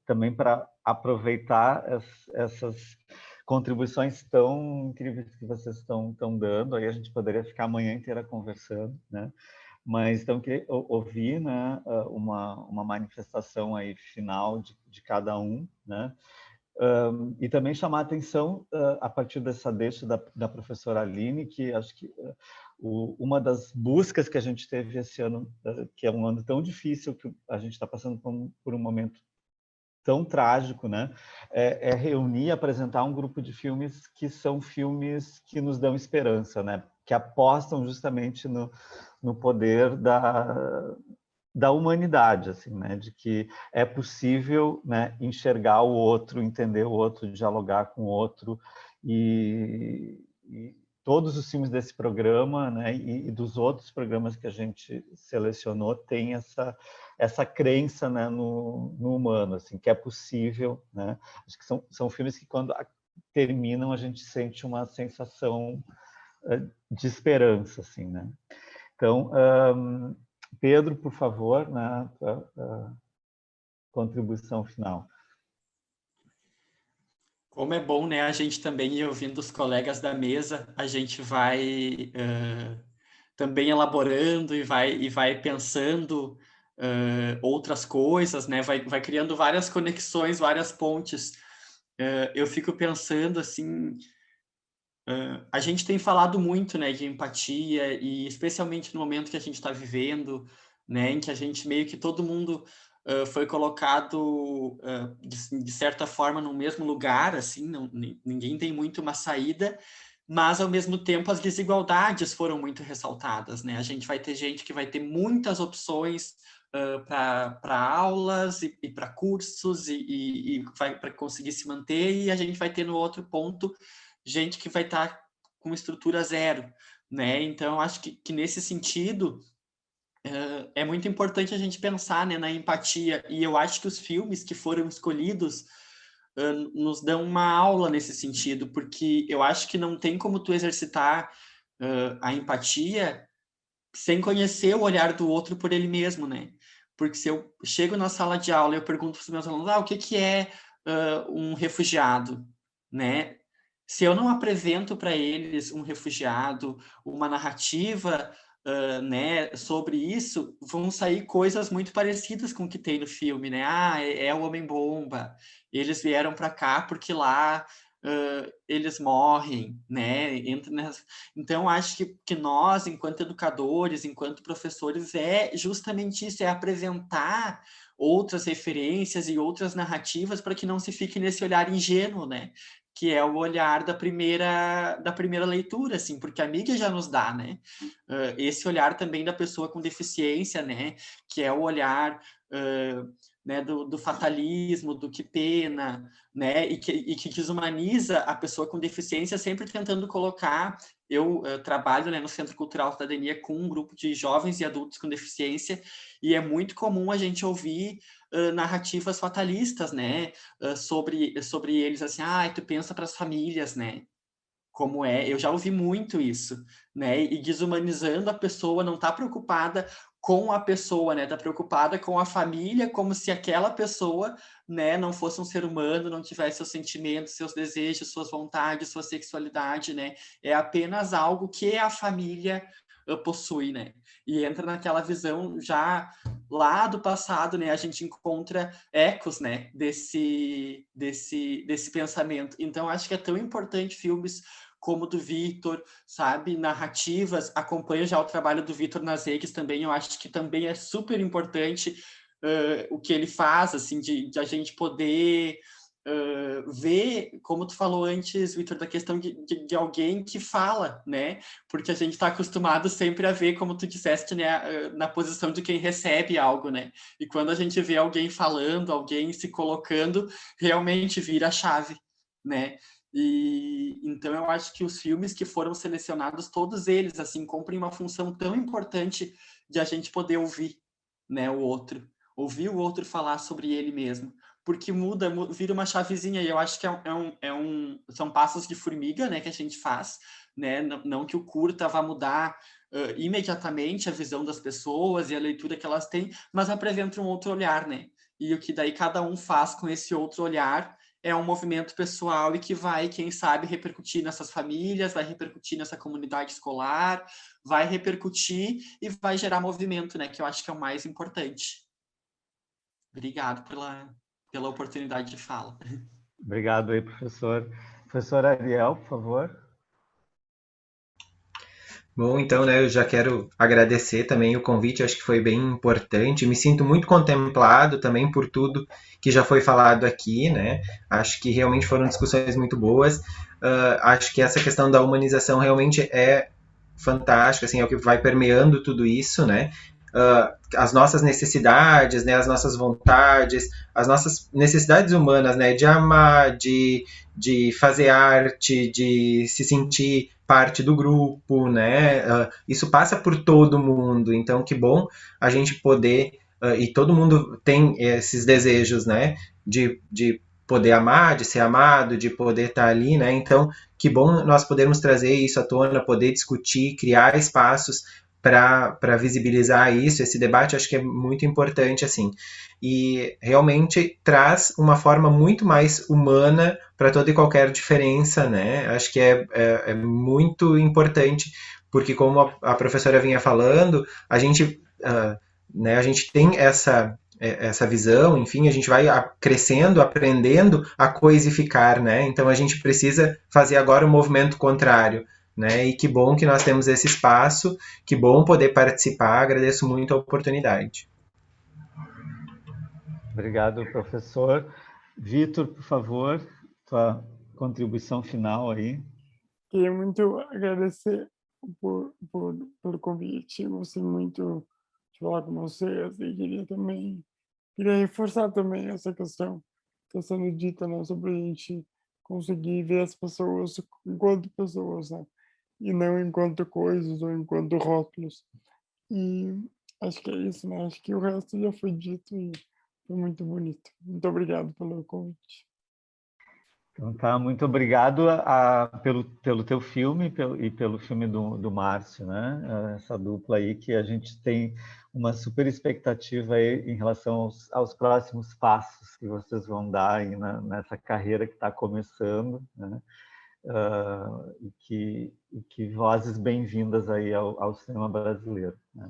Também para aproveitar essas contribuições tão incríveis que vocês estão dando. Aí a gente poderia ficar a manhã inteira conversando, né? Mas então queria ouvir, né, uma manifestação aí final de cada um, né? E também chamar a atenção, a partir dessa deixa da professora Aline, que acho que uma das buscas que a gente teve esse ano, que é um ano tão difícil, que a gente está passando por um momento tão trágico, né? É reunir, apresentar um grupo de filmes que são filmes que nos dão esperança, né? Que apostam justamente no poder da humanidade, assim, né? De que é possível, né, enxergar o outro, entender o outro, dialogar com o outro, e todos os filmes desse programa, né, e dos outros programas que a gente selecionou têm essa crença, né, no humano, assim, que é possível, né? Acho que são filmes que quando terminam a gente sente uma sensação de esperança, assim, né? Então, Pedro, por favor, né, contribuição final. Como é bom, né, a gente também ir ouvindo os colegas da mesa, a gente vai também elaborando e vai pensando outras coisas, né, vai criando várias conexões, várias pontes. Eu fico pensando, assim, a gente tem falado muito, né, de empatia, e especialmente no momento que a gente está vivendo, né, em que a gente meio que todo mundo foi colocado de certa forma no mesmo lugar, assim, ninguém tem muito uma saída, mas ao mesmo tempo as desigualdades foram muito ressaltadas, né? A gente vai ter gente que vai ter muitas opções para aulas e para cursos e vai para conseguir se manter, e a gente vai ter no outro ponto gente que vai estar com estrutura zero, né? Então, acho que nesse sentido é muito importante a gente pensar, né, na empatia, e eu acho que os filmes que foram escolhidos nos dão uma aula nesse sentido, porque eu acho que não tem como tu exercitar a empatia sem conhecer o olhar do outro por ele mesmo, né? Porque se eu chego na sala de aula e eu pergunto para os meus alunos, o que é um refugiado, né? Se eu não apresento para eles um refugiado, uma narrativa, né, sobre isso, vão sair coisas muito parecidas com o que tem no filme, né? É o Homem-Bomba, eles vieram para cá porque lá eles morrem, né? Então, acho que nós, enquanto educadores, enquanto professores, é justamente isso, é apresentar outras referências e outras narrativas para que não se fique nesse olhar ingênuo, né? Que é o olhar da primeira leitura, assim, porque a mídia já nos dá, né? Esse olhar também da pessoa com deficiência, né? Que é o olhar né, do fatalismo, do que pena, né? E que desumaniza a pessoa com deficiência, sempre tentando colocar... Eu trabalho, né, no Centro Cultural Cidadania com um grupo de jovens e adultos com deficiência, e é muito comum a gente ouvir narrativas fatalistas, né, sobre eles, assim, tu pensa para as famílias, né, como é, eu já ouvi muito isso, né, e desumanizando a pessoa, não está preocupada com a pessoa, né, está preocupada com a família, como se aquela pessoa, né, não fosse um ser humano, não tivesse seus sentimentos, seus desejos, suas vontades, sua sexualidade, né, é apenas algo que a família possui, né, e entra naquela visão já lá do passado, né, a gente encontra ecos, né, desse pensamento. Então, acho que é tão importante filmes como o do Vitor, sabe, narrativas. Acompanho já o trabalho do Vitor nas redes também, eu acho que também é super importante o que ele faz, assim, de a gente poder ver, como tu falou antes, Vitor, da questão de alguém que fala, né, porque a gente está acostumado sempre a ver, como tu disseste, né, na posição de quem recebe algo, né, e quando a gente vê alguém falando, alguém se colocando, realmente vira a chave, né. E então eu acho que os filmes que foram selecionados, todos eles, assim, cumprem uma função tão importante de a gente poder ouvir, né, o outro, ouvir o outro falar sobre ele mesmo, porque vira uma chavezinha, e eu acho que são passos de formiga, né, que a gente faz, né, não que o curta vá mudar imediatamente a visão das pessoas e a leitura que elas têm, mas apresenta um outro olhar, né, e o que daí cada um faz com esse outro olhar é um movimento pessoal e que vai, quem sabe, repercutir nessas famílias, vai repercutir nessa comunidade escolar, vai repercutir e vai gerar movimento, né, que eu acho que é o mais importante. Obrigado pela oportunidade de fala. Obrigado aí, professor. Professor Ariel, por favor. Bom, então, né, eu já quero agradecer também o convite, acho que foi bem importante. Me sinto muito contemplado também por tudo que já foi falado aqui, né? Acho que realmente foram discussões muito boas. Acho que essa questão da humanização realmente é fantástica, assim, é o que vai permeando tudo isso, né? as nossas necessidades, né, as nossas vontades, as nossas necessidades humanas, né, de amar, de fazer arte, de se sentir parte do grupo, né, isso passa por todo mundo, então que bom a gente poder, e todo mundo tem esses desejos, né, de poder amar, de ser amado, de poder estar ali, né, então que bom nós podermos trazer isso à tona, poder discutir, criar espaços para visibilizar isso, esse debate acho que é muito importante, assim, e realmente traz uma forma muito mais humana para toda e qualquer diferença, né, acho que é muito importante, porque como a professora vinha falando, a gente, né, a gente tem essa visão, enfim, a gente vai crescendo, aprendendo a coisificar, né, então a gente precisa fazer agora o movimento contrário, né? E que bom que nós temos esse espaço, que bom poder participar, agradeço muito a oportunidade. Obrigado, professor. Vitor, por favor, tua contribuição final aí. Queria muito agradecer pelo convite, gostei muito de falar com vocês e queria reforçar também essa questão que está sendo dita, né, sobre a gente conseguir ver as pessoas enquanto pessoas, né? E não enquanto coisas ou enquanto rótulos. E acho que é isso, né? Acho que o resto já foi dito e foi muito bonito. Muito obrigado pelo convite. Então tá, muito obrigado pelo teu filme e pelo filme do Márcio, né? Essa dupla aí que a gente tem uma super expectativa aí em relação aos próximos passos que vocês vão dar aí nessa carreira que está começando, né? E que vozes bem-vindas aí ao cinema brasileiro, né?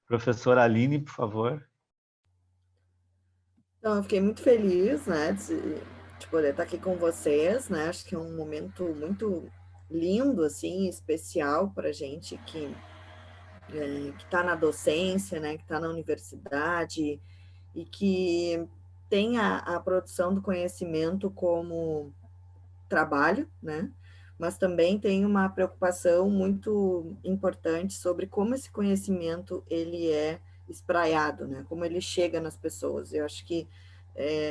Professora Aline, por favor. Então, eu fiquei muito feliz, né, de poder estar aqui com vocês, né? Acho que é um momento muito lindo, assim, especial para a gente que está na docência, né, que está na universidade e que tem a produção do conhecimento como trabalho, né? Mas também tem uma preocupação muito importante sobre como esse conhecimento ele é espraiado, né? Como ele chega nas pessoas. Eu acho que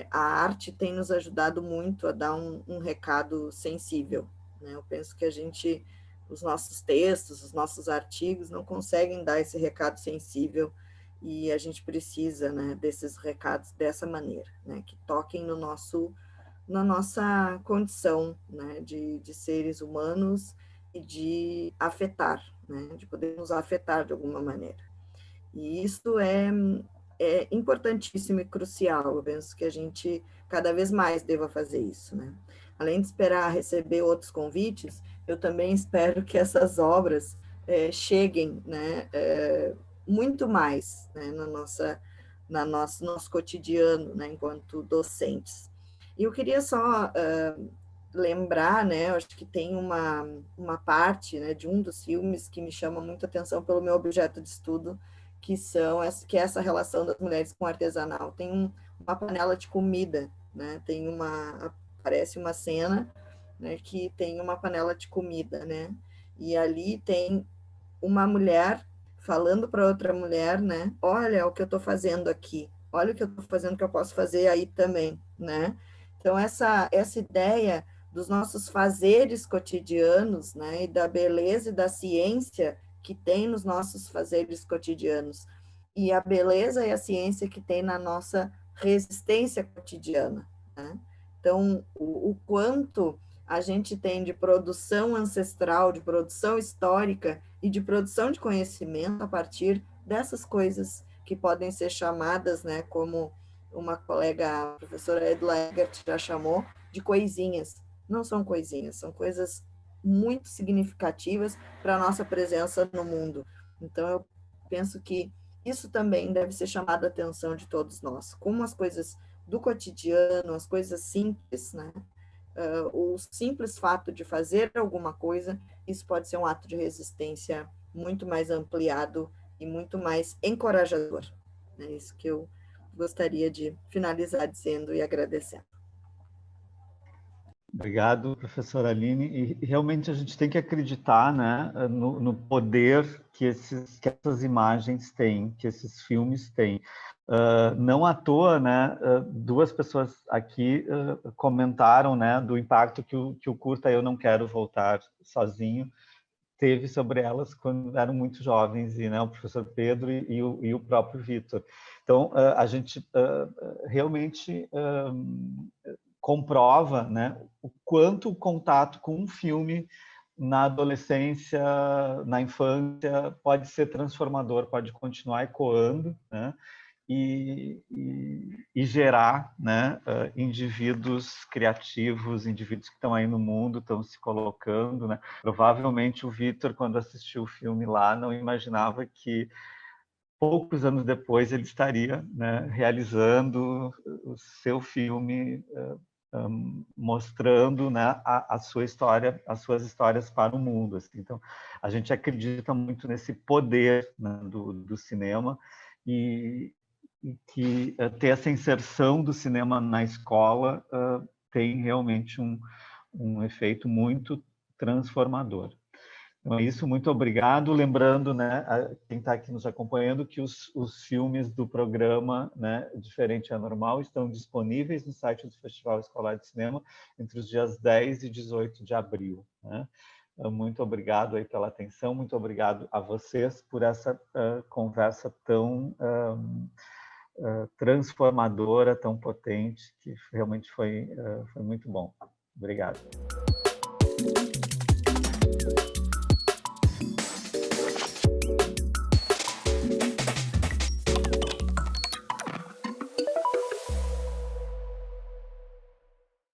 a arte tem nos ajudado muito a dar um recado sensível, né? Eu penso que os nossos textos, os nossos artigos não conseguem dar esse recado sensível e a gente precisa, né, desses recados dessa maneira, né? Que toquem na nossa condição, né, de seres humanos e de afetar, né, de poder nos afetar de alguma maneira. E isso é importantíssimo e crucial. Eu penso que a gente cada vez mais deva fazer isso, né? Além de esperar receber outros convites, eu também espero que essas obras cheguem, né, muito mais, né, nosso cotidiano, né, enquanto docentes. E eu queria só lembrar, né, eu acho que tem uma parte, né, de um dos filmes que me chama muito atenção pelo meu objeto de estudo, que é essa relação das mulheres com o artesanal. Tem uma panela de comida, né, aparece uma cena, né, que tem uma panela de comida, né, e ali tem uma mulher falando para outra mulher, né, olha o que eu estou fazendo aqui, olha o que eu estou fazendo que eu posso fazer aí também, né. Então, essa ideia dos nossos fazeres cotidianos, né, e da beleza e da ciência que tem nos nossos fazeres cotidianos, e a beleza e a ciência que tem na nossa resistência cotidiana, né? Então, o quanto a gente tem de produção ancestral, de produção histórica e de produção de conhecimento a partir dessas coisas que podem ser chamadas, né, como uma colega, a professora Edla Egert, já chamou, de coisinhas. Não são coisinhas, são coisas muito significativas para a nossa presença no mundo. Então, eu penso que isso também deve ser chamado a atenção de todos nós. Como as coisas do cotidiano, as coisas simples, né? O simples fato de fazer alguma coisa, isso pode ser um ato de resistência muito mais ampliado e muito mais encorajador. É isso que eu gostaria de finalizar dizendo e agradecendo. Obrigado, professora Aline. E realmente a gente tem que acreditar, né, no poder que essas imagens têm, que esses filmes têm. Não à toa, né, duas pessoas aqui comentaram, né, do impacto que o curta Eu Não Quero Voltar Sozinho teve sobre elas quando eram muito jovens, e, né, o professor Pedro e o próprio Vitor. Então, a gente realmente comprova, né, o quanto o contato com um filme na adolescência, na infância, pode ser transformador, pode continuar ecoando, né, e gerar, né, indivíduos criativos, indivíduos que estão aí no mundo, estão se colocando, né? Provavelmente o Vitor, quando assistiu o filme lá, não imaginava que poucos anos depois ele estaria, né, realizando o seu filme, mostrando, né, a sua história, as suas histórias para o mundo. Assim. Então, a gente acredita muito nesse poder, né, do cinema, e que ter essa inserção do cinema na escola tem realmente um efeito muito transformador. Então é isso, muito obrigado. Lembrando, né, quem está aqui nos acompanhando, que os filmes do programa, né, Diferente é Normal, estão disponíveis no site do Festival Escolar de Cinema entre os dias 10 e 18 de abril. Né? Muito obrigado aí pela atenção, muito obrigado a vocês por essa conversa tão transformadora, tão potente, que realmente foi muito bom. Obrigado.